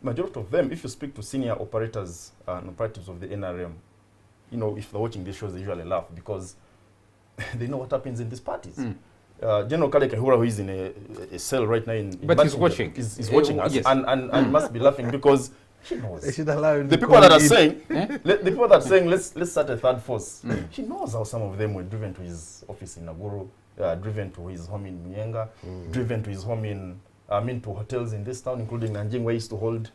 Majority of them, if you speak to senior operators and operatives of the NRM, you know, if they're watching these shows, they usually laugh because they know what happens in these parties. General Kale Kahura, who is in a cell right now in but he's watching. Is watching us, yes. and must be laughing because She knows. They should allow him The to people call that are in. saying, the people that are saying, let's start a third force. She knows how some of them were driven to his office in Naguru, driven to his home in Myenga, driven to his home in, to hotels in this town, including Nanjing, where he used to hold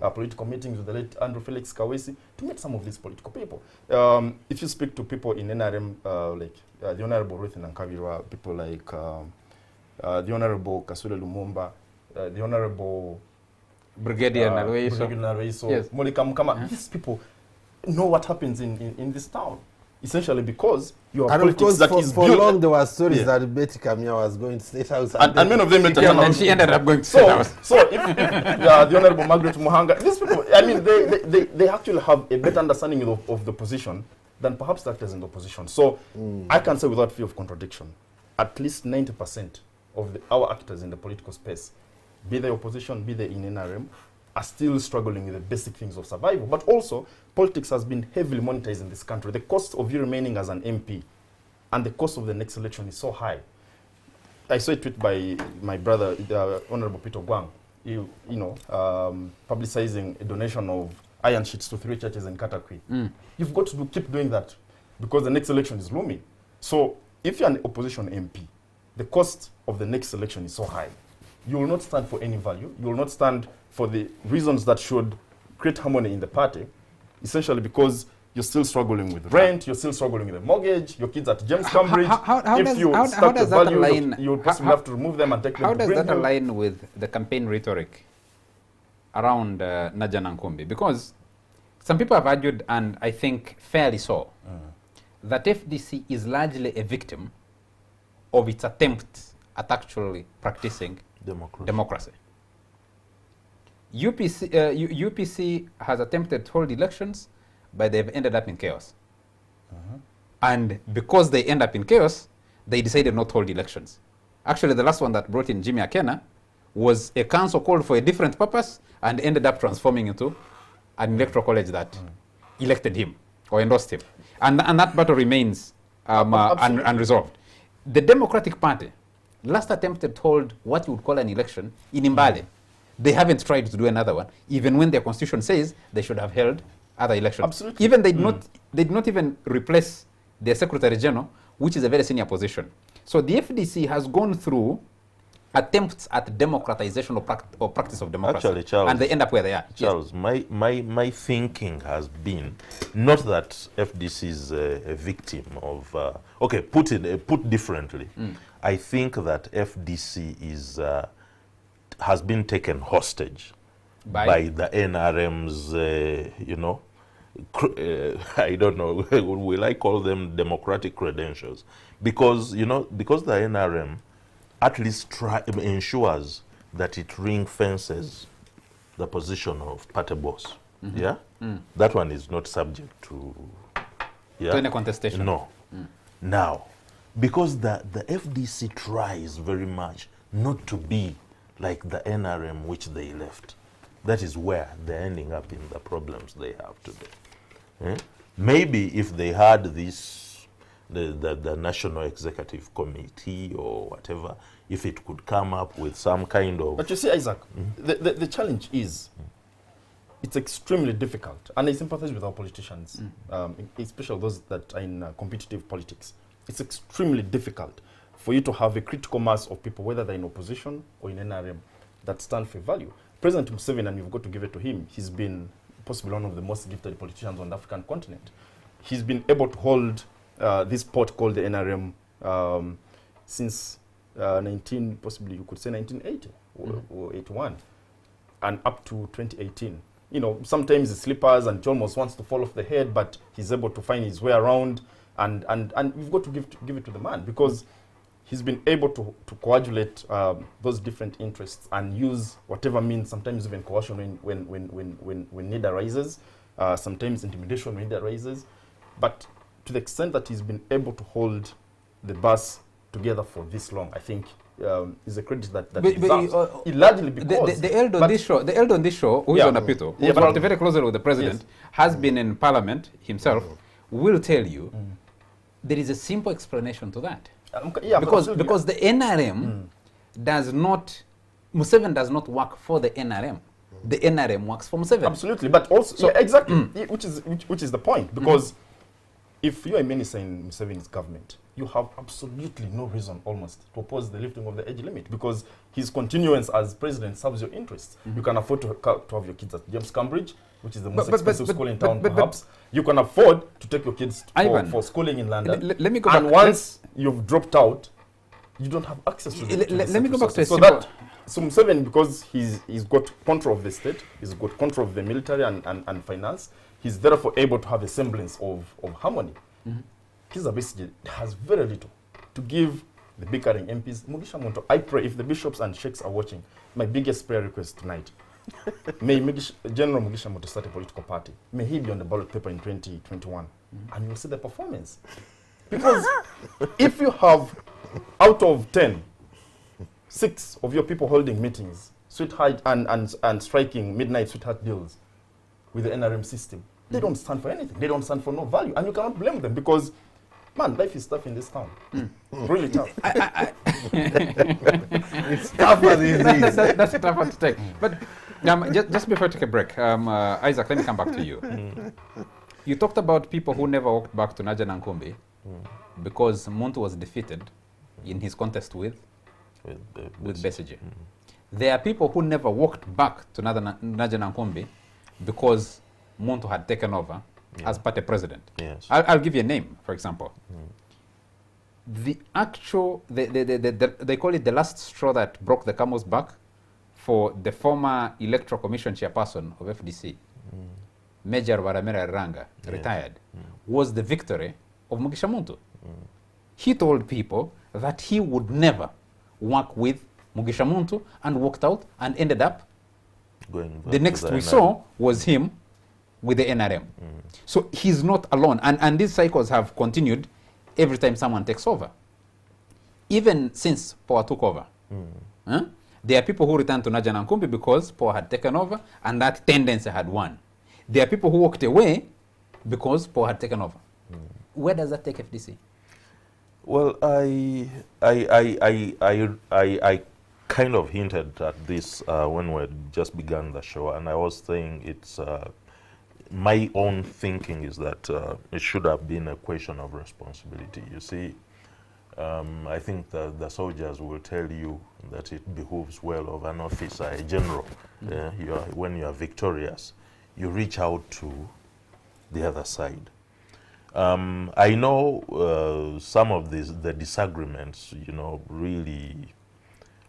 political meetings with the late Andrew Felix Kawesi, to meet some of these political people. If you speak to people in NRM, like the Honorable Ruth Nankabirwa, people like the Honorable Kasule Lumumba, the Honorable Brigadier Nalweiso, yes. Molika Mukama, these people know what happens in this town. Essentially because you are And of politics course, that is for built. long there were stories that Betty Kamia was going to State House. And many of them later turned out. And she ended up going to State House. So if the Honorable Margaret Muhanga, these people, I mean, they actually have a better understanding of the position than perhaps the actors in the opposition. So I can say without fear of contradiction, at least 90% of our actors in the political space, be they opposition, be they in NRM, are still struggling with the basic things of survival. But also, politics has been heavily monetized in this country. The cost of you remaining as an MP and the cost of the next election is so high. I saw a tweet by my brother, Honorable Peter Gwang, publicizing a donation of iron sheets to 3 churches in Katakwi. You've got to keep doing that because the next election is looming. So if you're an opposition MP, the cost of the next election is so high. You will not stand for any value. You will not stand for the reasons that should create harmony in the party, essentially because you're still struggling with rent, you're still struggling with a mortgage, your kids at James Cambridge. If you start to value, you possibly have to remove them and take them to Greenhill. How does that align with the campaign rhetoric around Najana Nkumbi? Because some people have argued, and I think fairly so, that FDC is largely a victim of its attempt at actually practicing democracy. UPC has attempted to hold elections, but they've ended up in chaos. And because they end up in chaos, they decided not to hold elections. Actually, the last one that brought in Jimmy Akena was a council called for a different purpose and ended up transforming into an electoral college that elected him or endorsed him. And that battle remains unresolved. The Democratic Party last attempted to hold what you would call an election in Mbale. They haven't tried to do another one, even when their constitution says they should have held other elections. Absolutely. Even they did not even replace their Secretary General, which is a very senior position. So the FDC has gone through attempts at democratization or practice of democracy. Actually, Charles, and they end up where they are. Charles, yes. my thinking has been not that FDC is a victim of. Put differently, I think that FDC has been taken hostage by the NRM's, I don't know, will I call them democratic credentials? Because the NRM at least ensures that it ring fences the position of party boss. That one is not subject to any contestation. No. Now, because the FDC tries very much not to be like the NRM which they left. That is where they're ending up in the problems they have today. Maybe if they had this, the National Executive Committee or whatever, if it could come up with some kind of... But you see, Isaac, the challenge is, it's extremely difficult, and I sympathize with our politicians, especially those that are in competitive politics. It's extremely difficult for you to have a critical mass of people, whether they're in opposition or in NRM, that stand for value. President Museveni, and you've got to give it to him, he's been possibly one of the most gifted politicians on the African continent. He's been able to hold this port called the NRM since possibly you could say 1980 or 81, and up to 2018. Sometimes he slippers and he almost wants to fall off the head, but he's able to find his way around, and we've got to give it to the man, because he's been able to coagulate those different interests and use whatever means, sometimes even coercion when need arises, sometimes intimidation when need arises. But to the extent that he's been able to hold the bus together for this long, I think is a credit that he deserves. Largely because the elder on this show, who is on Apito, who worked very closely with the president, has been in parliament himself, will tell you there is a simple explanation to that. Because the NRM does not, Museveni does not work for the NRM. the NRM works for Museveni. Absolutely, but also, so, yeah, exactly, which is the point, because if you are a minister in Museveni's government, you have absolutely no reason almost to oppose the lifting of the age limit, because his continuance as president serves your interests. You can afford to have your kids at James Cambridge, which is the most expensive school in town, perhaps. You can afford to take your kids for schooling in London. Let me go back. And once you've dropped out, you don't have access to the let me go back to a so Museveni, because he's got control of the state, he's got control of the military and finance, he's therefore able to have a semblance of harmony. Kizza Besigye has very little to give the bickering MPs. Mugisha Muntu, I pray, if the bishops and sheikhs are watching, my biggest prayer request tonight, may General Mugisha Muntu start a political party. May he be on the ballot paper in 2021. And you'll see the performance. Because if you have, out of 10, 6 of your people holding meetings, sweetheart and striking midnight sweetheart deals with the NRM system, they don't stand for anything. They don't stand for no value. And you cannot blame them, because, man, life is tough in this town. Really tough. It's tougher these days. That's tougher to take. But just before I take a break, Isaac, let me come back to you. You talked about people who never walked back to Naja Nankumbi because Muntu was defeated in his contest with Besigye. There are people who never walked back to Naja Nankumbi because Muntu had taken over as party president. Yes. I'll give you a name, for example. The actual, they call it the last straw that broke the camel's back for the former Electoral Commission chairperson of FDC, Major Waramera Ranga, retired, was the victory of Mugisha Muntu. He told people that he would never work with Mugisha Muntu and walked out and ended up, the next we saw was him with the NRM. So he's not alone. And these cycles have continued every time someone takes over. Even since Power took over. There are people who returned to Naja Nankumbi because Power had taken over and that tendency had won. There are people who walked away because Power had taken over. Where does that take FDC? Well, I kind of hinted at this when we just began the show, and I was saying it's my own thinking is that it should have been a question of responsibility. You see, I think that the soldiers will tell you that it behooves well of an officer, a general, when you are victorious, you reach out to the other side. I know some of the disagreements,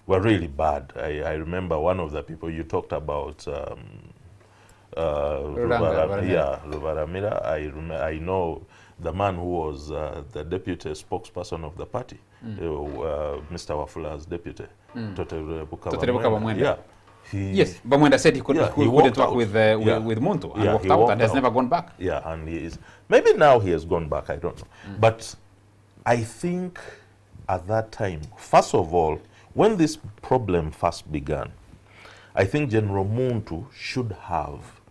were really bad. I remember one of the people you talked about, Rubaramira. I know the man who was the deputy spokesperson of the party, Mr. Wafula's deputy, Toterebuka Bamwenda. Yeah. Yes, Bamwenda said he couldn't work with Muntu and walked out and has never gone back. Yeah, and he is, maybe now he has gone back, I don't know. But I think at that time, first of all, when this problem first began, I think General Muntu should have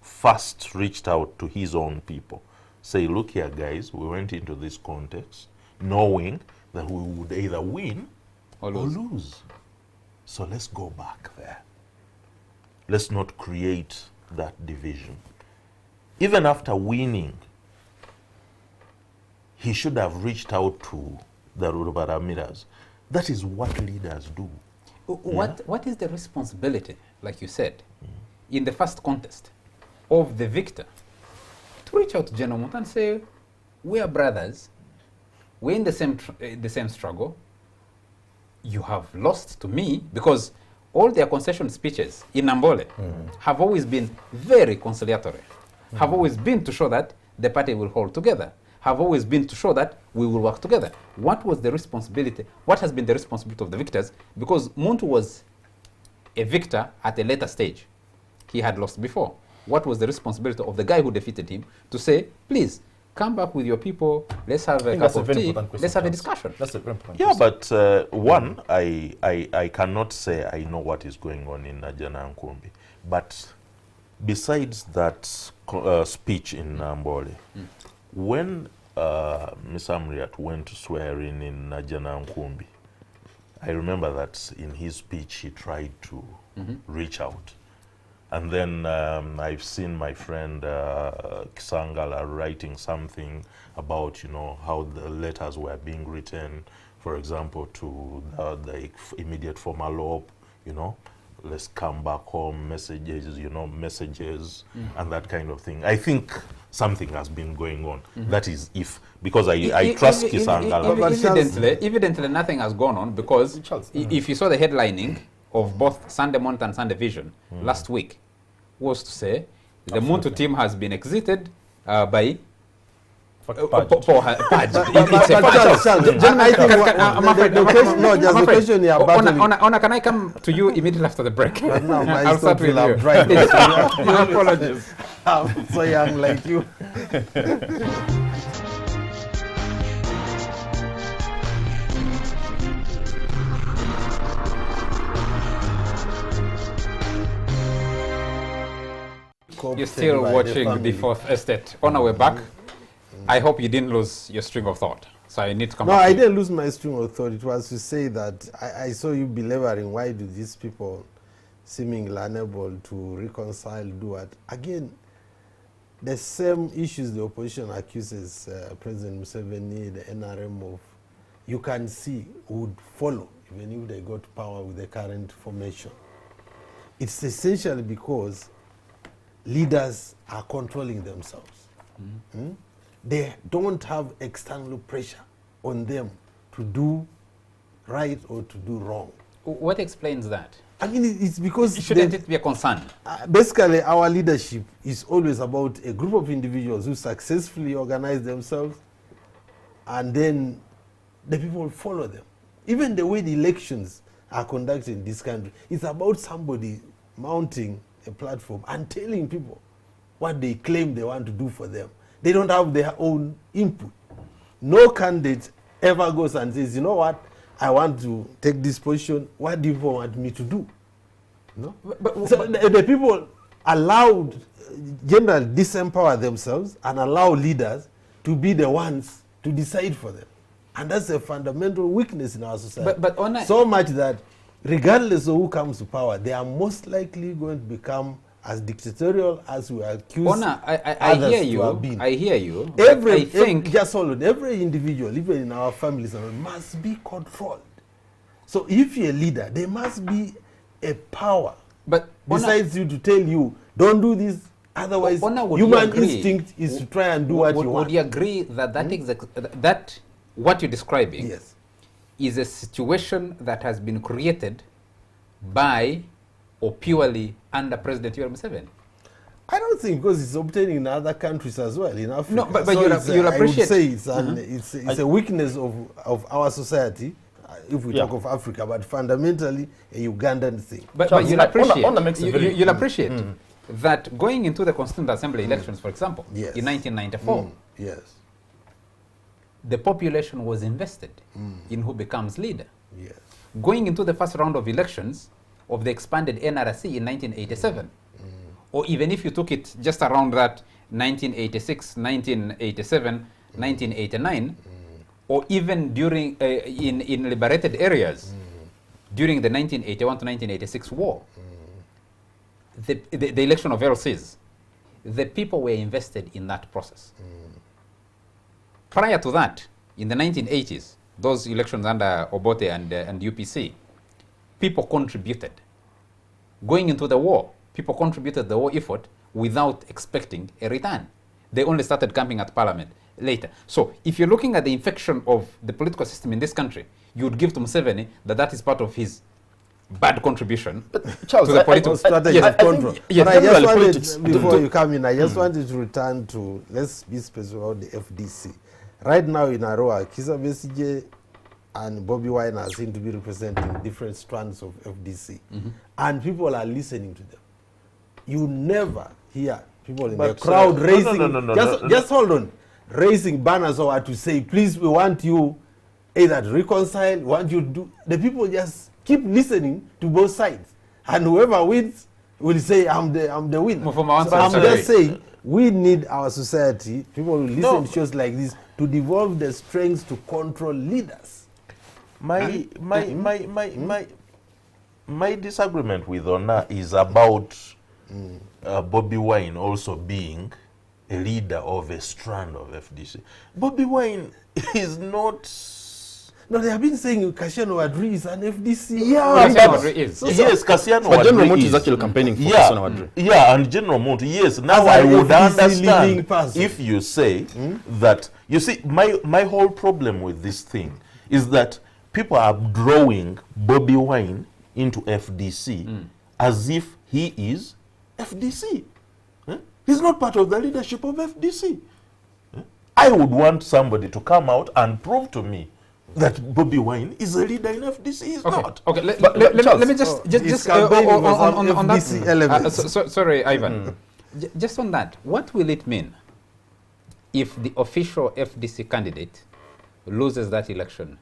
first reached out to his own people. Say, look here, guys, we went into this context knowing that we would either win or lose. So let's go back there. Let's not create that division. Even after winning, he should have reached out to the Rubaramiras. That is what leaders do. What is the responsibility, like you said, in the first contest of the victor to reach out to General Muntu and say, we are brothers, we're in the same struggle, you have lost to me, because all their concession speeches in Nambole have always been very conciliatory, have always been to show that the party will hold together, have always been to show that we will work together. What was the responsibility? What has been the responsibility of the victors? Because Muntu was a victor at a later stage. He had lost before. What was the responsibility of the guy who defeated him to say, please, come back with your people, let's have a cup of tea, let's have a discussion. That's a very important question. But one, I cannot say I know what is going on in Naja Nankumbi. But besides that speech in Nambole, when Ms. Amriat went to swear in Naja Nankumbi, I remember that in his speech he tried to reach out. And then I've seen my friend Kisangala writing something about, you know, how the letters were being written, for example, to the immediate former law, you know, let's come back home, messages, you know, messages, and that kind of thing. I think something has been going on. That is, because I trust Kisangala. Evidently, nothing has gone on, because if you saw the headlining of both Sunday Monitor and Sunday Vision last week, was to say the Muntu team has been exited by The question here about Ona, can I come to you immediately after the break? No, I'll start with you. Apologies. I'm so young like you. You're still watching the Fourth Estate. Ona, we're back. I hope you didn't lose your string of thought. So I need to come back. No, I didn't lose my string of thought. It was to say that I saw you belaboring, why do these people seemingly unable to reconcile, do what? Again, the same issues the opposition accuses President Museveni, the NRM of, you can see would follow even if they got power with the current formation. It's essentially because leaders are controlling themselves. They don't have external pressure on them to do right or to do wrong. What explains that? I mean, it's because... Shouldn't it be a concern? Basically, our leadership is always about a group of individuals who successfully organize themselves, and then the people follow them. Even the way the elections are conducted in this country, it's about somebody mounting a platform and telling people what they claim they want to do for them. They don't have their own input. No candidate ever goes and says, you know what, I want to take this position, what do you want me to do? No? So the people allowed, generally disempower themselves and allow leaders to be the ones to decide for them. And that's a fundamental weakness in our society. But so much that regardless of who comes to power, they are most likely going to become as dictatorial as we accuse I hear you. I hear you. Just hold on. Every individual, even in our families, must be controlled. So if you're a leader, there must be a power besides you to tell you, don't do this, otherwise human instinct is to try and do what you want. Would you agree that that what you're describing is a situation that has been created by or purely under President Yoweri Museveni? I don't think, because it's obtaining in other countries as well, in Africa. No, but so you'll appreciate. I would say it's a weakness of our society, if we talk of Africa, but fundamentally a Ugandan thing. But you'll appreciate, you'll appreciate that going into the Constituent Assembly elections, for example, in 1994, the population was invested in who becomes leader. Going into the first round of elections of the expanded NRC in 1987, or even if you took it just around that 1986, 1987, 1989, or even during in liberated areas during the 1981 to 1986 war, the election of LCs, the people were invested in that process. Prior to that, in the 1980s, those elections under Obote and UPC, people contributed. Going into the war, people contributed the war effort without expecting a return. They only started camping at Parliament later. So if you're looking at the infection of the political system in this country, you would give to Museveni that is part of his bad contribution Charles, to the political strategy of control. But I just wanted, before you come in, I just wanted to return to, let's be specific about the FDC. Right now in Arua, Kizza Besigye and Bobby Wine seem to be representing different strands of FDC. And people are listening to them. You never hear people in the crowd raising, just hold on, raising banners or to say, please, we want you either to reconcile, want you to do. The people just keep listening to both sides. And whoever wins will say, I'm the winner. So I'm just saying, we need our society, people who listen to shows like this, to devolve the strengths to control leaders. My disagreement with Ona is about Bobby Wine also being a leader of a strand of FDC. Bobby Wine is not... No, they have been saying Cassiano Wadri is an FDC. Yeah, Cassiano Wadri is. Yes, Cassiano But General Wadri Monti is is actually campaigning for Cassiano Wadri. Yeah, and General Monti, yes. Now As I an would FDC leading understand person. if you say that, you see, my whole problem with this thing is that people are drawing Bobby Wine into FDC as if he is FDC. He's not part of the leadership of FDC. I would want somebody to come out and prove to me that Bobby Wine is a leader in FDC. He's not. Okay, let me just on FDC that. elements. Sorry, Ivan. Just on that, what will it mean if the official FDC candidate loses that election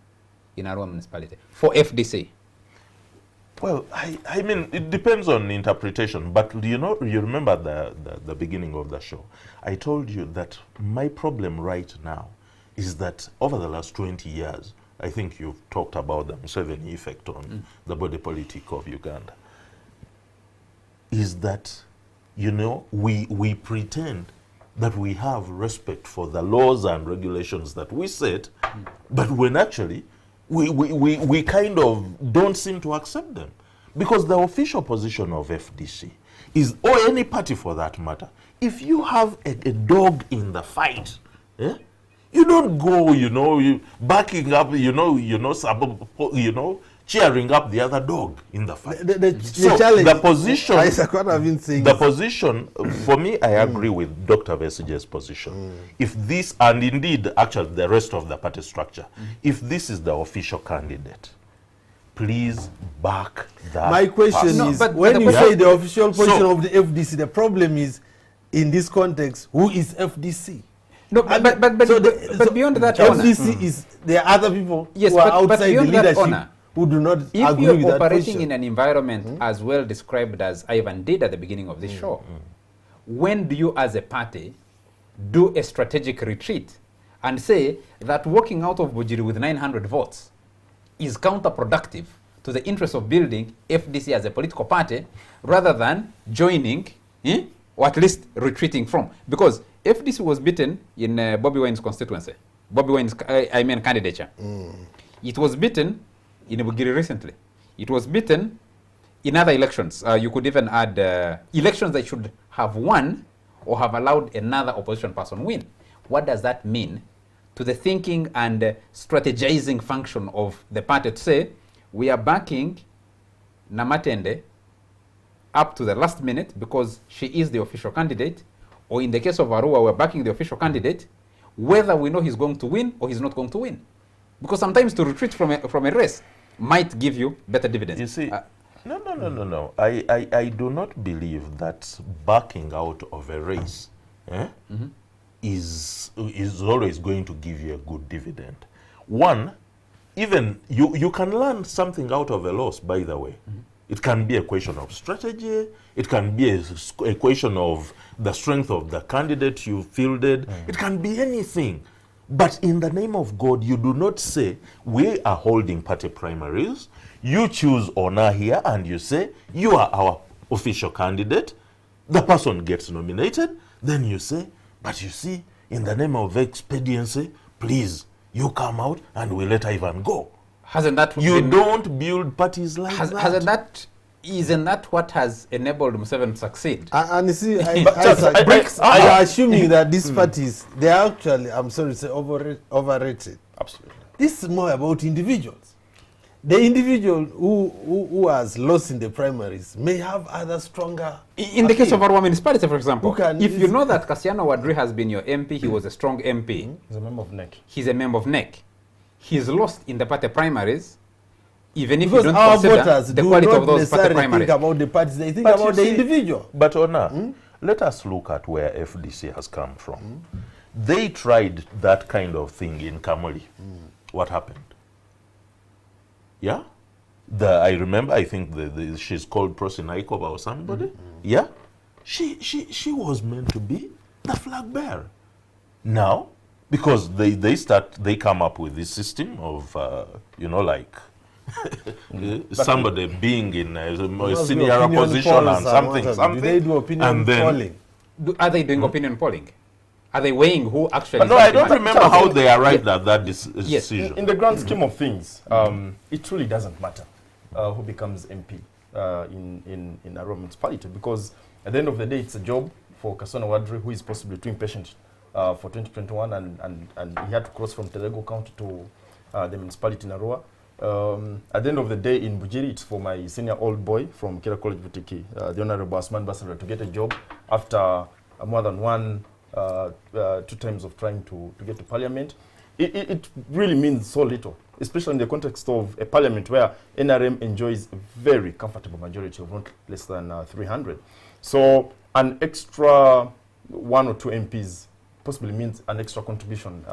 in Arua municipality for FDC? Well, I mean, it depends on interpretation. But you know, you remember the beginning of the show. I told you that my problem right now is that over the last 20 years, I think you've talked about the Museveni effect on the body politic of Uganda, is that, you know, we pretend that we have respect for the laws and regulations that we set, but when actually we kind of don't seem to accept them. Because the official position of FDC is, or any party for that matter, if you have a dog in the fight, you don't go, you know, backing up, cheering up the other dog in the fight. The challenge, the position, the position, for me, I agree with Dr. Vesige's position. If this, and indeed, actually, the rest of the party structure, if this is the official candidate, please back that. My question is, when you say the official position of the FDC, the problem is, in this context, who is FDC? No, but beyond that, FDC is, there are other people who are outside the leadership who do not agree with that position. If you're operating in an environment as well described as Ivan did at the beginning of this show, when do you as a party do a strategic retreat and say that walking out of Bujiri with 900 votes is counterproductive to the interest of building FDC as a political party rather than joining or at least retreating from? Because FDC was beaten in Bobby Wine's constituency, Bobby Wine's, candidature. It was beaten in Bugiri recently. It was beaten in other elections. You could even add elections that should have won or have allowed another opposition person win. What does that mean to the thinking and strategizing function of the party to say, we are backing Namatende up to the last minute because she is the official candidate, or in the case of Arua, we're backing the official candidate, whether we know he's going to win or he's not going to win. Because sometimes to retreat from a race might give you better dividends. You see, no. I do not believe that backing out of a race is always going to give you a good dividend. One, even you can learn something out of a loss, by the way. It can be a question of strategy. It can be a question of the strength of the candidate you fielded. It can be anything. But in the name of God, you do not say, we are holding party primaries. You choose honor here and you say, you are our official candidate. The person gets nominated. Then you say, but you see, in the name of expediency, please, you come out and we let Ivan go. Hasn't that don't build parties like that. Isn't that what has enabled Museveni to succeed? And you see, I'm assuming that these parties, they are actually, I'm sorry to say, overrated. Absolutely. This is more about individuals. The individual who has lost in the primaries may have other stronger... In the case of Arua municipality, for example, if you know that Cassiano Wadri has been your MP, he was a strong MP. He's a member of NEC. He's a member of NEC. He's lost in the party primaries, even if because you don't our consider voters the quality of those party primaries. Think about the parties, they think about the individual. But Ona, let us look at where FDC has come from. They tried that kind of thing in Kamuli. What happened? Yeah? I remember, I think she's called Prosinaikova or somebody. Yeah? She was meant to be the flag bearer. Now, because they come up with this system of, somebody being in a senior position and something. Do they do opinion polling? Are they doing opinion polling? Are they weighing who actually? But no, I don't remember how they arrived at that decision. In the grand scheme of things, it truly doesn't matter who becomes MP in a Arua municipality, because at the end of the day, it's a job for Kasona Wadri, who is possibly too impatient for 2021, and he had to cross from Telego County to the municipality in Arua. At the end of the day, in Bujiri, it's for my senior old boy from Kira College Butiki, the Honorable Asman Basara, to get a job after more than 2 times of trying to get to parliament. It really means so little, especially in the context of a parliament where NRM enjoys a very comfortable majority of not less than 300. So an extra 1 or 2 MPs possibly means an extra contribution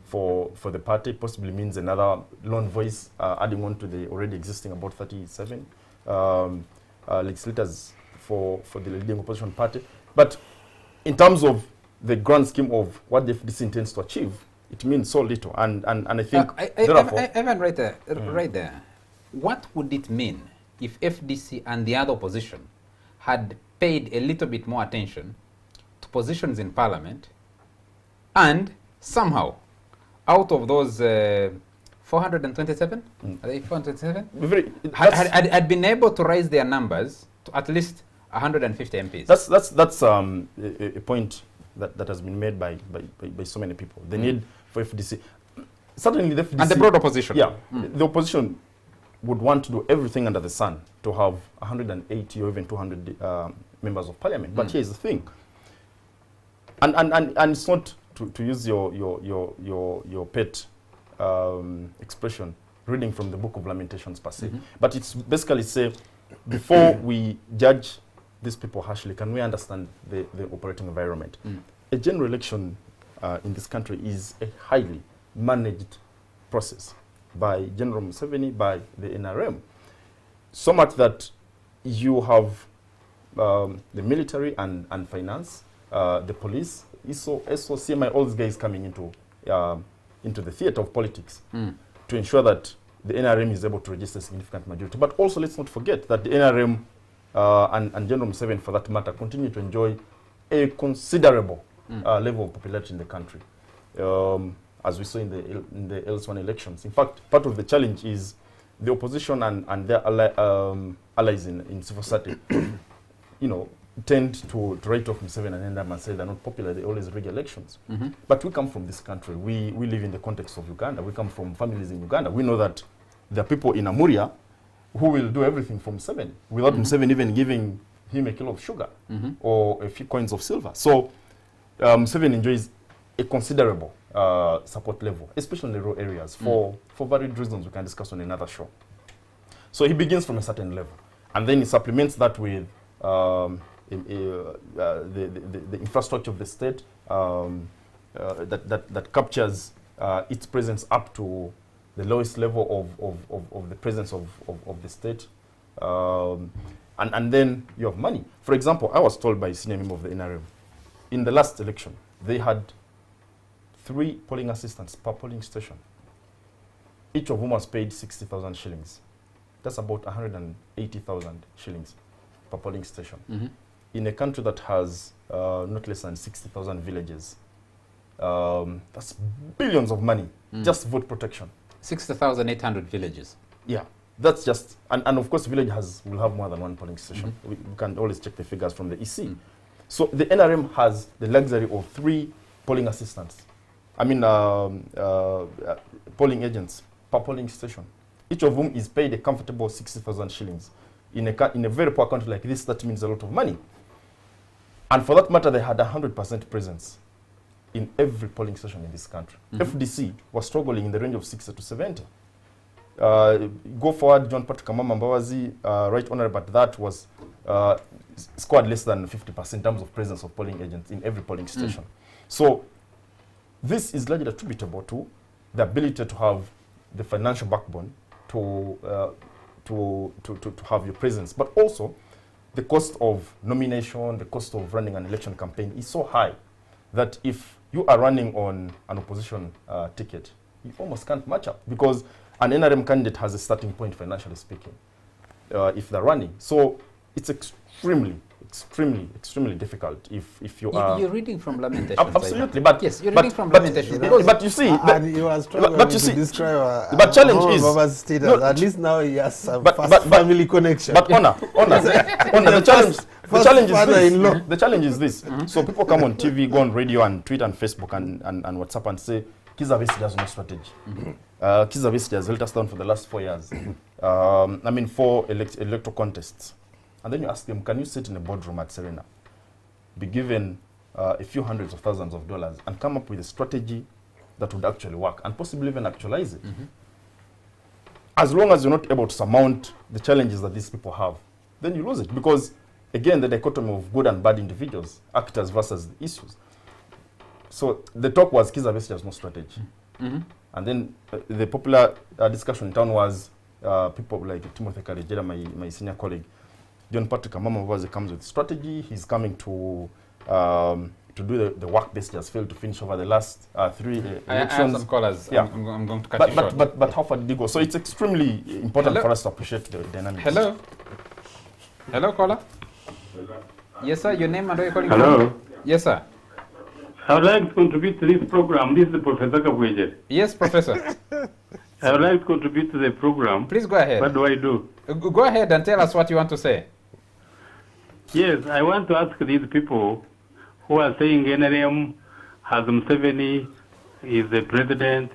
for the party, possibly means another lone voice adding on to the already existing about 37 legislators for the leading opposition party. But in terms of the grand scheme of what the FDC intends to achieve, it means so little. And I think, Evan, right there, what would it mean if FDC and the other opposition had paid a little bit more attention to positions in parliament, and somehow, out of those 427, are they 427? Had been able to raise their numbers to at least 150 MPs. That's a point that has been made by so many people. The need for FDC. Certainly the FDC. And the broad opposition. Yeah. The opposition would want to do everything under the sun to have 180 or even 200 members of parliament. But here's the thing. And it's not to use your pet expression, reading from the Book of Lamentations per se. But it's basically say, before we judge these people harshly, can we understand the operating environment? A general election in this country is a highly managed process by General Museveni, by the NRM. So much that you have the military and finance, the police, ISO, CMI, all these guys coming into the theater of politics to ensure that the NRM is able to register a significant majority. But also, let's not forget that the NRM and General Museveni, for that matter, continue to enjoy a considerable level of popularity in the country, as we saw in the LS1 elections. In fact, part of the challenge is the opposition and their allies in civil society, tend to write off Museveni and NRM and say they're not popular, they always rig elections. But we come from this country. We live in the context of Uganda. We come from families in Uganda. We know that there are people in Amuria who will do everything for Museveni without Museveni even giving him a kilo of sugar or a few coins of silver. So Museveni enjoys a considerable support level, especially in the rural areas, for varied reasons we can discuss on another show. So he begins from a certain level, and then he supplements that with the infrastructure of the state that captures its presence up to the lowest level of the presence of the state. And then you have money. For example, I was told by a senior member of the NRM, in the last election, they had 3 polling assistants per polling station, each of whom was paid 60,000 shillings. That's about 180,000 shillings per polling station. In a country that has not less than 60,000 villages, that's billions of money, just vote protection. 60,800 villages. Yeah, that's just, and of course, village will have more than 1 polling station. We can always check the figures from the EC. So the NRM has the luxury of 3 polling assistants. I mean, polling agents per polling station, each of whom is paid a comfortable 60,000 shillings. In a very poor country like this, that means a lot of money. And for that matter, they had 100% presence in every polling station in this country. FDC was struggling in the range of 60 to 70. Go forward, John Patrick Amama Mbawazi, Right Honorable, but that was scored less than 50% in terms of presence of polling agents in every polling station. So this is largely attributable to the ability to have the financial backbone to have your presence, but also the cost of nomination, the cost of running an election campaign is so high that if you are running on an opposition ticket, you almost can't match up, because an NRM candidate has a starting point, financially speaking, if they're running. So it's extremely difficult if you are... You're reading from Lamentations. Absolutely, but... Yes, you're reading from Lamentations. But you see... you are struggling to describe but challenge is... status. No, at least now he has some family connection. But honor, the challenge is this. So people come on TV, go on radio and tweet and Facebook and WhatsApp and say, Kizza Besigye has no strategy. Kizza Besigye has held us down for the last 4 years. 4 electoral contests. And then you ask them, can you sit in a boardroom at Serena, be given a few hundreds of thousands of dollars and come up with a strategy that would actually work and possibly even actualize it? As long as you're not able to surmount the challenges that these people have, then you lose it. Because, again, the dichotomy of good and bad individuals, actors versus the issues. So the talk was Kizza Besigye has no strategy. And then the popular discussion in town was people like Timothy Karejera, my senior colleague, John Patrick Amama comes with strategy. He's coming to do the work Besigye has failed to finish over the last 3 elections. I have some callers. Yeah. I'm going to cut you short. But how far did he go? So it's extremely important for us to appreciate the dynamics. Hello? Hello, caller? Yes, sir. Your name and where you're calling from? Yes, sir. I would like to contribute to this program. This is Professor Kabweje. Yes, Professor. I would like to contribute to the program. Please go ahead. What do I do? Go ahead and tell us what you want to say. Yes, I want to ask these people who are saying NRM has Museveni, he is the president,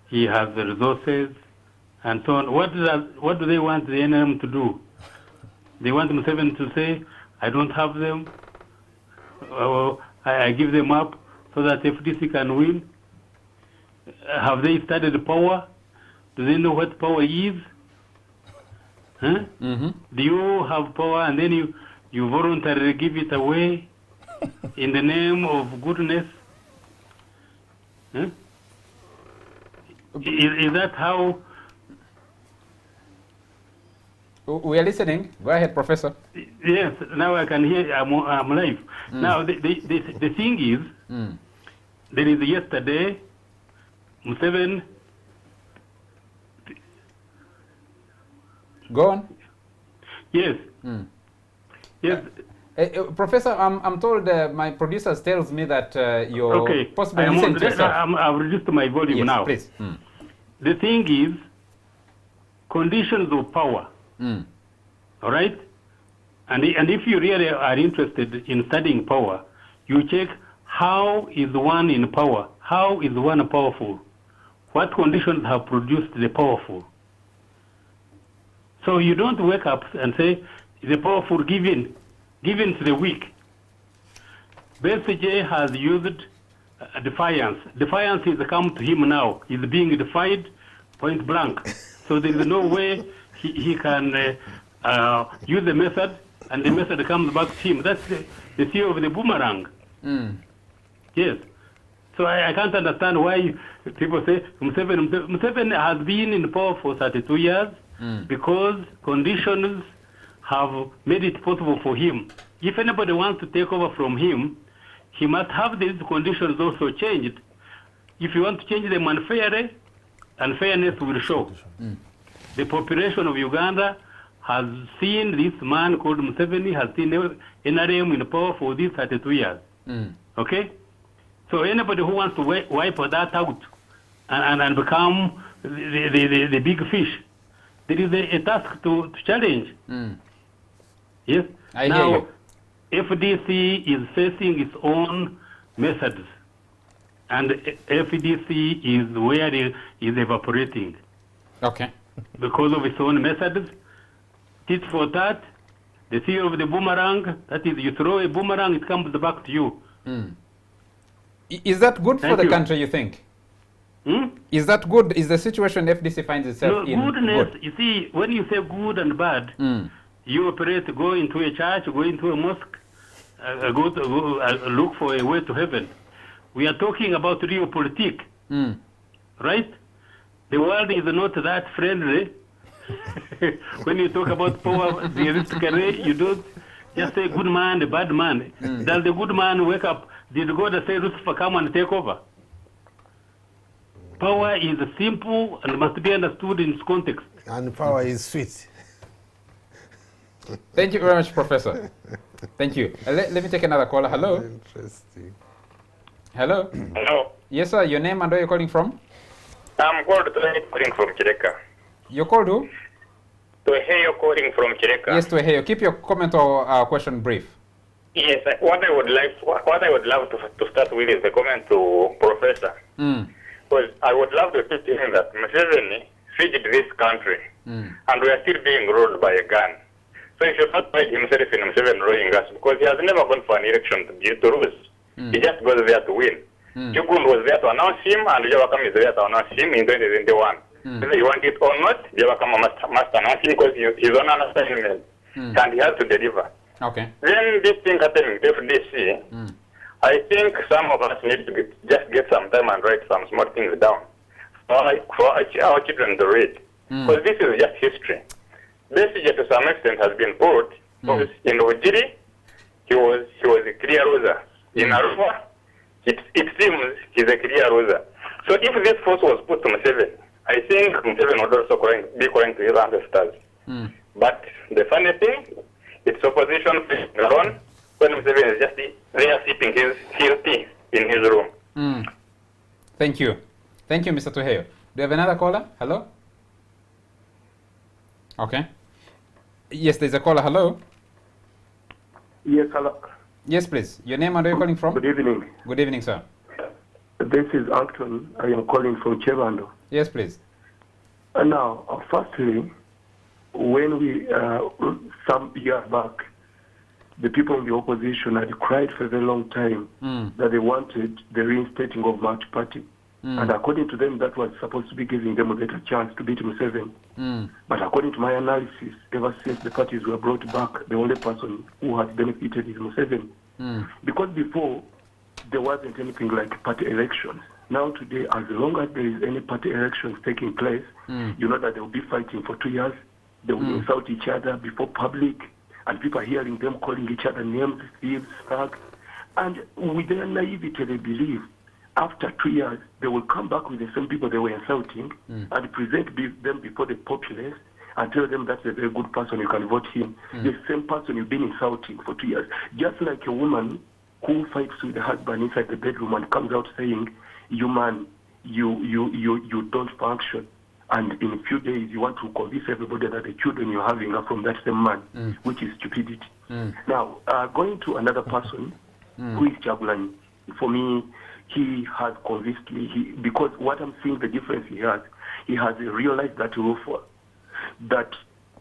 he has the resources, and so on. What do they want the NRM to do? They want Museveni to say, I don't have them, I give them up so that FDC can win. Have they studied power? Do they know what power is? Huh? Do you have power and then you voluntarily give it away in the name of goodness? Huh? Is that how? We are listening. Go ahead, Professor. Yes, now I can hear. I'm live. Now, the thing is, there is yesterday, Museveni. Go on. Yes. Yes. Professor, I'm told my producers tells me that you're possibly listening to yourself. I've reduced my volume now. Please. The thing is, conditions of power. All right? And if you really are interested in studying power, you check how is one in power? How is one powerful? What conditions have produced the powerful? So you don't wake up and say, the powerful given to the weak. Besigye has used defiance. Defiance is come to him now. He's being defied point blank. So there is no way he can use the method, and the method comes back to him. That's the theory of the boomerang. Yes. So I can't understand why people say Museveni has been in power for 32 years because conditions have made it possible for him. If anybody wants to take over from him, he must have these conditions also changed. If you want to change them unfairly, unfairness will show. The population of Uganda has seen this man called Museveni, has seen NRM in power for these 32 years. Okay? So anybody who wants to wipe that out and become the big fish, there is a task to challenge. Yes? I hear you. FDC is facing its own methods, and FDC is where it is evaporating. Okay. Because of its own methods, tit for tat, the theory of the boomerang, that is, you throw a boomerang, it comes back to you. Is that good for the country, you think? Is that good? Is the situation FDC finds itself in goodness, good? You see, when you say good and bad, you operate, go into a church, go into a mosque, look for a way to heaven. We are talking about realpolitik, right? The world is not that friendly. When you talk about power, realistically, you don't just say good man, the bad man. Does the good man wake up? Did God say, Lucifer, come and take over? Power is simple and must be understood in its context. And power is sweet. Thank you very much, Professor. Thank you. Let me take another caller. Hello. Interesting. Hello. Hello. Yes, sir. Your name and where you're calling from? I'm called calling from Chireka. You're called who? Toheyo calling from Chireka. Yes, Toheyo. Keep your comment or question brief. Yes, what I would love to start with is the comment to Professor. Because I would love to say to him that Museveni sieged this country, and we are still being ruled by a gun. So he should not find himself in Museveni ruling us, because he has never gone for an election to lose. He just goes there to win. Jugun was there to announce him, and Jawakam is there to announce him in 2021. Whether you want it or not, Jawakam must announce him because he's on an assignment, and he has to deliver. Okay. Then this thing happening with FDC, I think some of us need to just get some time and write some small things down for our children to read. Because this is just history. Besigye to some extent has been put, because in Ujiri, he was a clear loser. In Arua, it seems he's a clear loser. So if this force was put to Museveni, I think Museveni would also be calling to his ancestors. But the funny thing, it's opposition alone when Museveni is just there sipping his tea in his room. Thank you. Thank you, Mr. Toheyo. Do you have another caller? Hello? Okay. Yes, there's a caller. Hello? Yes, hello. Yes, please. Your name and where you're calling from? Good evening. Good evening, sir. This is Anton. I am calling from Chevando. Yes, please. Now, firstly, when we, some years back, the people in the opposition had cried for a very long time that they wanted the reinstating of multi-party. And according to them, that was supposed to be giving them a better chance to beat Museveni. But according to my analysis, ever since the parties were brought back, the only person who has benefited is Museveni. Because before, there wasn't anything like party elections. Now today, as long as there is any party elections taking place, you know that they will be fighting for 2 years. They will insult each other before public, and people are hearing them calling each other names, thieves, thugs. And with their naivety, they believe after 2 years, they will come back with the same people they were insulting and present them before the populace and tell them that's a very good person, you can vote him. The same person you've been insulting for 2 years. Just like a woman who fights with the husband inside the bedroom and comes out saying, you man, you don't function. And in a few days, you want to convince everybody that the children you're having are from that same man, which is stupidity. Now, going to another person, who is Chagulanyi, for me, he has convinced me, because what I'm seeing the difference he has realized that that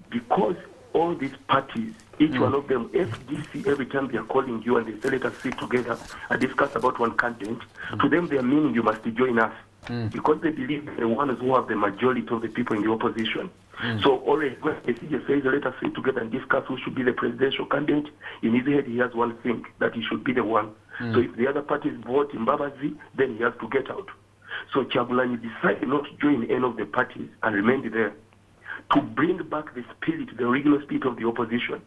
because all these parties, each one of them, FDC, every time they are calling you and they say let us sit together and discuss about one content, to them they are meaning you must join us. Because they believe they're the ones who have the majority of the people in the opposition. So always when the CJ says let us sit together and discuss who should be the presidential candidate, in his head he has one thing, that he should be the one. So if the other parties vote in Mbabazi, then he has to get out. So Chagulanyi decided not to join any of the parties and remained there to bring back the spirit, the original spirit of the opposition.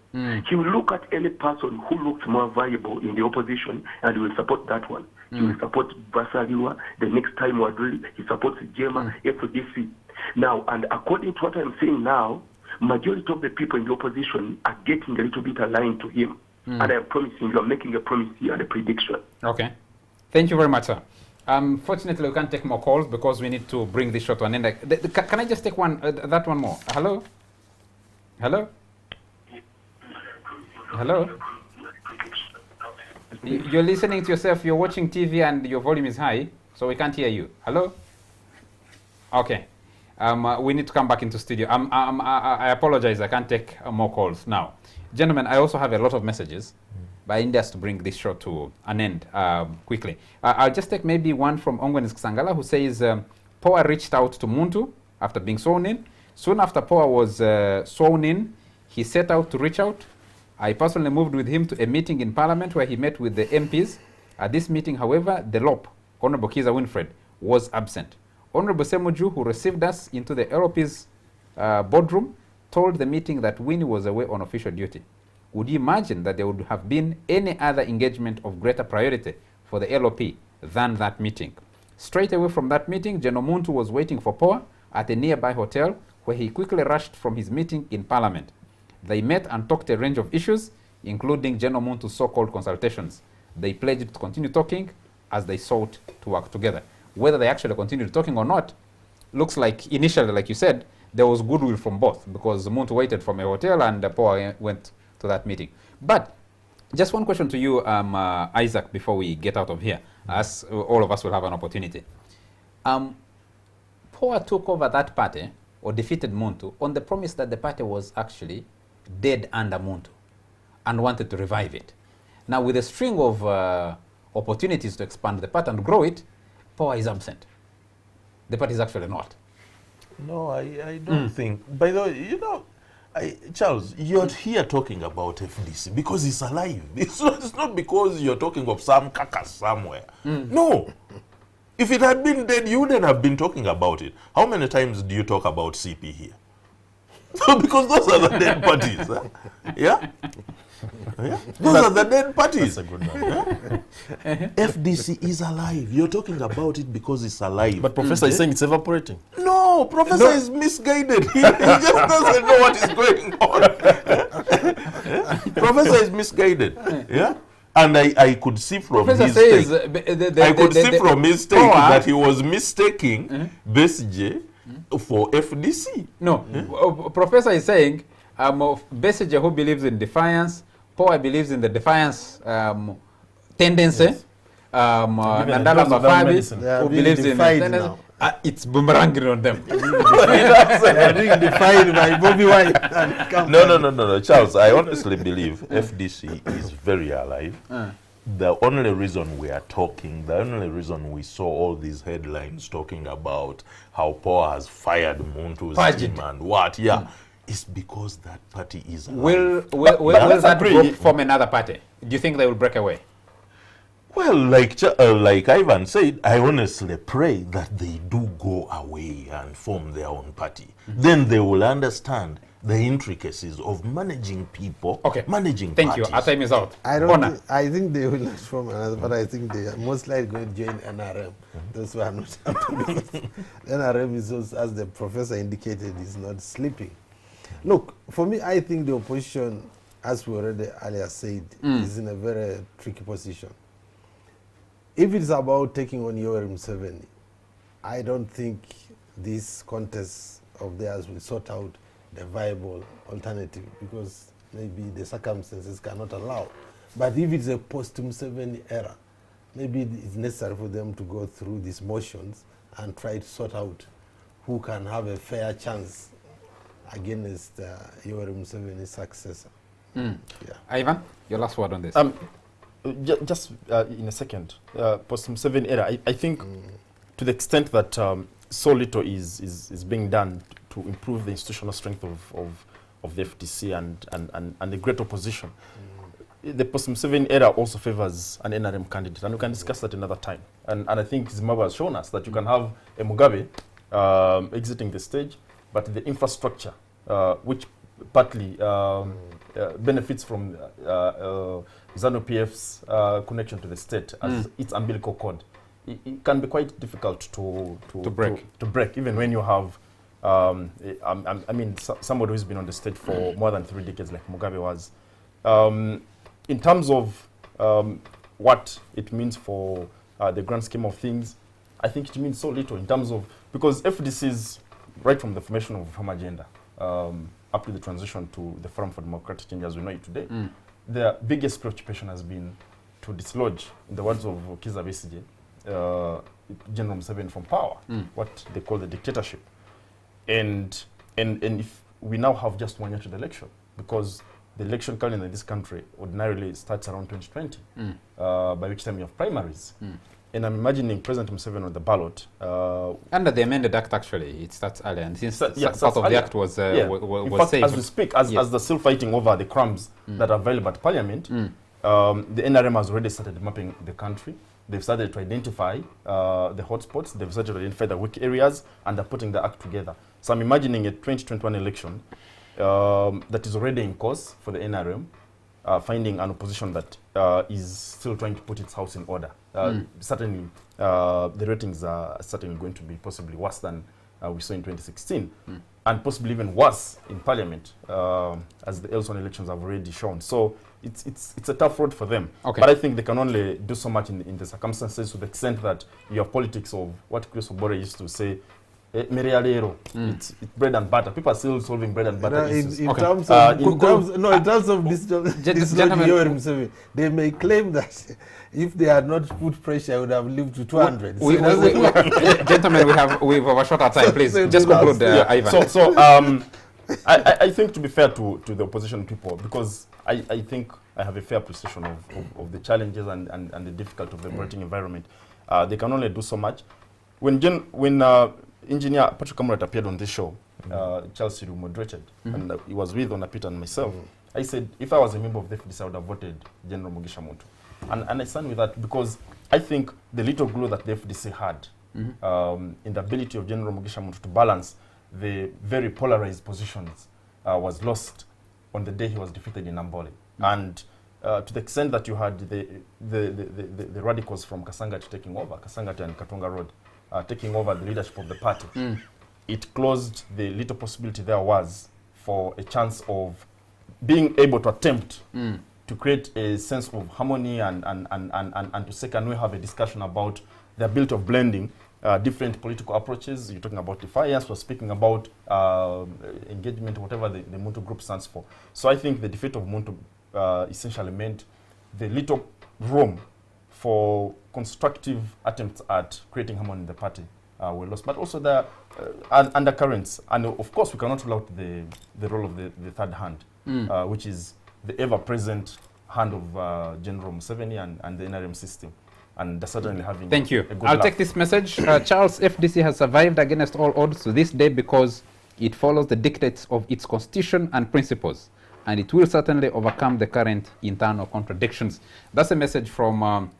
He will look at any person who looks more viable in the opposition and he will support that one. He will support Basaliwa. The next time he supports Jema, FDC. Now, and according to what I'm saying now, majority of the people in the opposition are getting a little bit aligned to him. And I'm promising you, I'm making a promise here and a prediction. Okay. Thank you very much, sir. Fortunately, we can't take more calls because we need to bring this show to an end. Can I just take one, that one more? Hello? Hello? Hello? You're listening to yourself, you're watching TV and your volume is high, so we can't hear you. Hello? Okay. We need to come back into studio. I apologize, I can't take more calls now. Gentlemen, I also have a lot of messages, but I need us to bring this show to an end quickly. I'll just take maybe one from Ongwenis Ksangala, who says, Power reached out to Muntu after being sworn in. Soon after Power was sworn in, he set out to reach out. I personally moved with him to a meeting in Parliament where he met with the MPs. At this meeting, however, the LOP, Honorable Kiza Winfred, was absent. Honorable Semuju, who received us into the LOP's boardroom, told the meeting that Winnie was away on official duty. Would you imagine that there would have been any other engagement of greater priority for the LOP than that meeting? Straight away from that meeting, General Muntu was waiting for Poa at a nearby hotel where he quickly rushed from his meeting in Parliament. They met and talked a range of issues, including General Muntu's so-called consultations. They pledged to continue talking as they sought to work together. Whether they actually continued talking or not, looks like initially, like you said, there was goodwill from both, because Muntu waited from a hotel and Poa went to that meeting. But just one question to you, Isaac, before we get out of here, as all of us will have an opportunity. Poa took over that party, or defeated Muntu, on the promise that the party was actually dead under Muntu and wanted to revive it. Now, with a string of opportunities to expand the party and grow it, Poa is absent. The party is actually not. No, I don't think. By the way, you know, Charles, you're here talking about FDC because it's alive. It's not because you're talking of some carcass somewhere. No. If it had been dead, you wouldn't have been talking about it. How many times do you talk about CP here? Because those are the dead parties. Huh? Yeah? Yeah? Those are the dead parties. That's a good one. Yeah? FDC is alive. You're talking about it because it's alive. But Professor is saying it's evaporating. No, Professor is misguided. He just doesn't know what is going on. Professor is misguided. Yeah? And I could see from his take, from his take that he was mistaking Besije for FDC. No, Professor is saying Besije, who believes in defiance, Poa believes in the defiance tendency. Yes. Nandala Mafabi, who believes in the it's boomeranging on them. They are being defied by Bobby Wine. No, Charles, I honestly believe FDC is very alive. The only reason we are talking, the only reason we saw all these headlines talking about how Poa has fired Muntu's team and what, is because that party is alive. Will that group form another party? Do you think they will break away? Well, like Ivan said, I honestly pray that they do go away and form their own party. Then they will understand the intricacies of managing people, managing Thank parties. you. Our time is out. I think they will not form another, but I think they are most likely going to join NRM. Those who are not happy. NRM is also, as the professor indicated, is not sleeping. Look, for me, I think the opposition, as we already earlier said, is in a very tricky position. If it's about taking on Yoweri Museveni, I don't think this contest of theirs will sort out the viable alternative, because maybe the circumstances cannot allow. But if it's a post-Museveni era, maybe it's necessary for them to go through these motions and try to sort out who can have a fair chance against Yoweri Museveni's successor. Ivan, your last word on this. Just in a second, post-Museveni era, I think to the extent that so little is being done to improve the institutional strength of the FDC and the great opposition, the post-Museveni era also favors an NRM candidate, and we can discuss that another time. And I think Zimbabwe has shown us that you can have a Mugabe exiting the stage, but the infrastructure, which partly benefits from ZANU-PF's connection to the state as its umbilical cord, it can be quite difficult to break, even when you have, I mean, somebody who's been on the stage for more than 3 decades, like Mugabe was. In terms of what it means for the grand scheme of things, I think it means so little in terms of, because FDC's, right from the formation of Reform Agenda, up to the transition to the Forum for Democratic Change as we know it today, their biggest preoccupation has been to dislodge, in the words of Kizza Besigye, General Museveni from power, what they call the dictatorship. And if we now have just 1 year to the election, because the election calendar in this country ordinarily starts around 2020, by which time you have primaries. And I'm imagining President Museveni on the ballot. Under the amended act, actually, it starts earlier. And since part of the act was saved. As we speak, as they're still fighting over the crumbs that are available at Parliament, the NRM has already started mapping the country. They've started to identify the hotspots. They've started to identify the weak areas, and they're putting the act together. So I'm imagining a 2021 election that is already in course for the NRM, finding an opposition that is still trying to put its house in order. Certainly, the ratings are certainly going to be possibly worse than we saw in 2016, and possibly even worse in Parliament, as the Elson elections have already shown. So it's a tough road for them. Okay. But I think they can only do so much in the circumstances, to the extent that you have politics of what Chris Obore used to say, it's bread and butter. People are still solving bread and butter issues. In terms of this Gentlemen, they may claim that if they had not put pressure, I would have lived to 200. Gentlemen, we've overshot our time. Please, just conclude, Ivan. I think, to be fair to the opposition people, because I think I have a fair appreciation of the challenges and the difficulty of the operating environment. They can only do so much. When Engineer Patrick Kamurat appeared on this show, Charles Siru moderated, and he was with Onapita and myself. I said, if I was a member of the FDC, I would have voted General Mugisha Muntu. And I stand with that, because I think the little glue that the FDC had in the ability of General Mugisha Muntu to balance the very polarized positions was lost on the day he was defeated in Ambole. And to the extent that you had the radicals from Kasangati taking over, Kasangati and Katonga Road, taking over the leadership of the party, it closed the little possibility there was for a chance of being able to attempt to create a sense of harmony and to say, can we have a discussion about the ability of blending different political approaches. You're talking about defiance, we're speaking about engagement, whatever the Muntu group stands for. So I think the defeat of Muntu essentially meant the little room for constructive attempts at creating harmony in the party were lost. But also there are undercurrents. And of course, we cannot rule out the role of the third hand, which is the ever-present hand of General Museveni and the NRM system. And they're certainly having Thank you. a good I'll laugh. take this message. Charles, FDC has survived against all odds to this day because it follows the dictates of its constitution and principles. And it will certainly overcome the current internal contradictions. That's a message from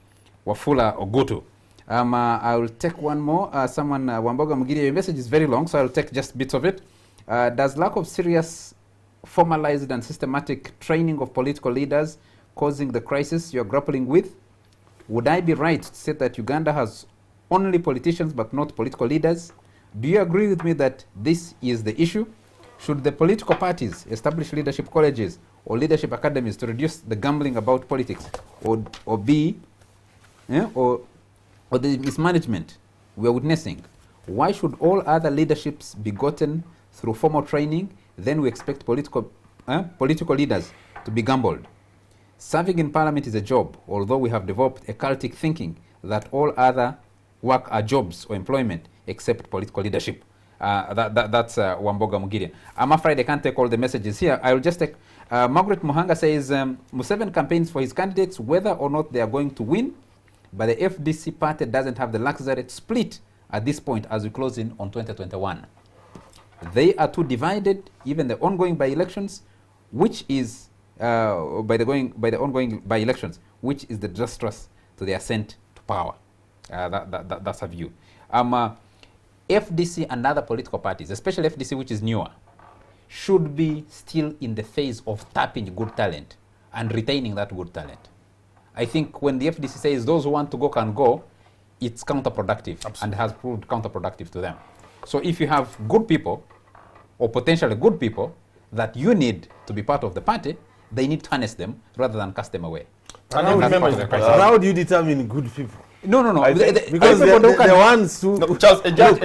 Wafula Ogutu. I will take one more. Someone, Wamboga Mugiri, your message is very long, so I'll take just bits of it. Does lack of serious, formalized and systematic training of political leaders causing the crisis you're grappling with? Would I be right to say that Uganda has only politicians but not political leaders? Do you agree with me that this is the issue? Should the political parties establish leadership colleges or leadership academies to reduce the gambling about politics, or the mismanagement we are witnessing? Why should all other leaderships be gotten through formal training? Then we expect political leaders to be gambled. Serving in parliament is a job, although we have developed a cultic thinking that all other work are jobs or employment except political leadership. That's Wamboga Mugiria. I'm afraid I can't take all the messages here. I will just take, Margaret Muhanga says, Museveni campaigns for his candidates whether or not they are going to win, but the FDC party doesn't have the luxury to split at this point as we close in on 2021. They are too divided, even the ongoing by-elections, which is, by the ongoing by-elections, which is the disastrous to the ascent to power. That's a view. FDC and other political parties, especially FDC, which is newer, should be still in the phase of tapping good talent and retaining that good talent. I think when the FDC says those who want to go can go, it's counterproductive. Absolutely. And has proved counterproductive to them. So if you have good people, or potentially good people, that you need to be part of the party, they need to harness them rather than cast them away. How do you determine good people? No. Because the ones who... No, Charles, you have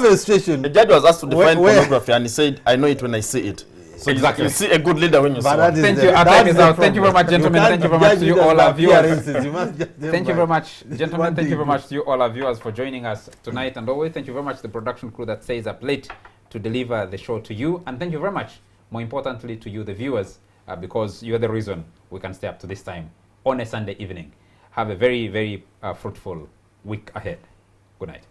a situation. A judge was asked to define pornography and he said, I know it when I see it. So exactly. You see a good leader when you see it. Thank you. Our time is out. Thank you very much, gentlemen. Thank you very much to you all our viewers. Thank you very much, gentlemen. Thank you very much to you all our viewers for joining us tonight. And always thank you very much to the production crew that stays up late to deliver the show to you. And thank you very much, more importantly, to you, the viewers, because you're the reason we can stay up to this time on a Sunday evening. Have a very, very fruitful week ahead. Good night.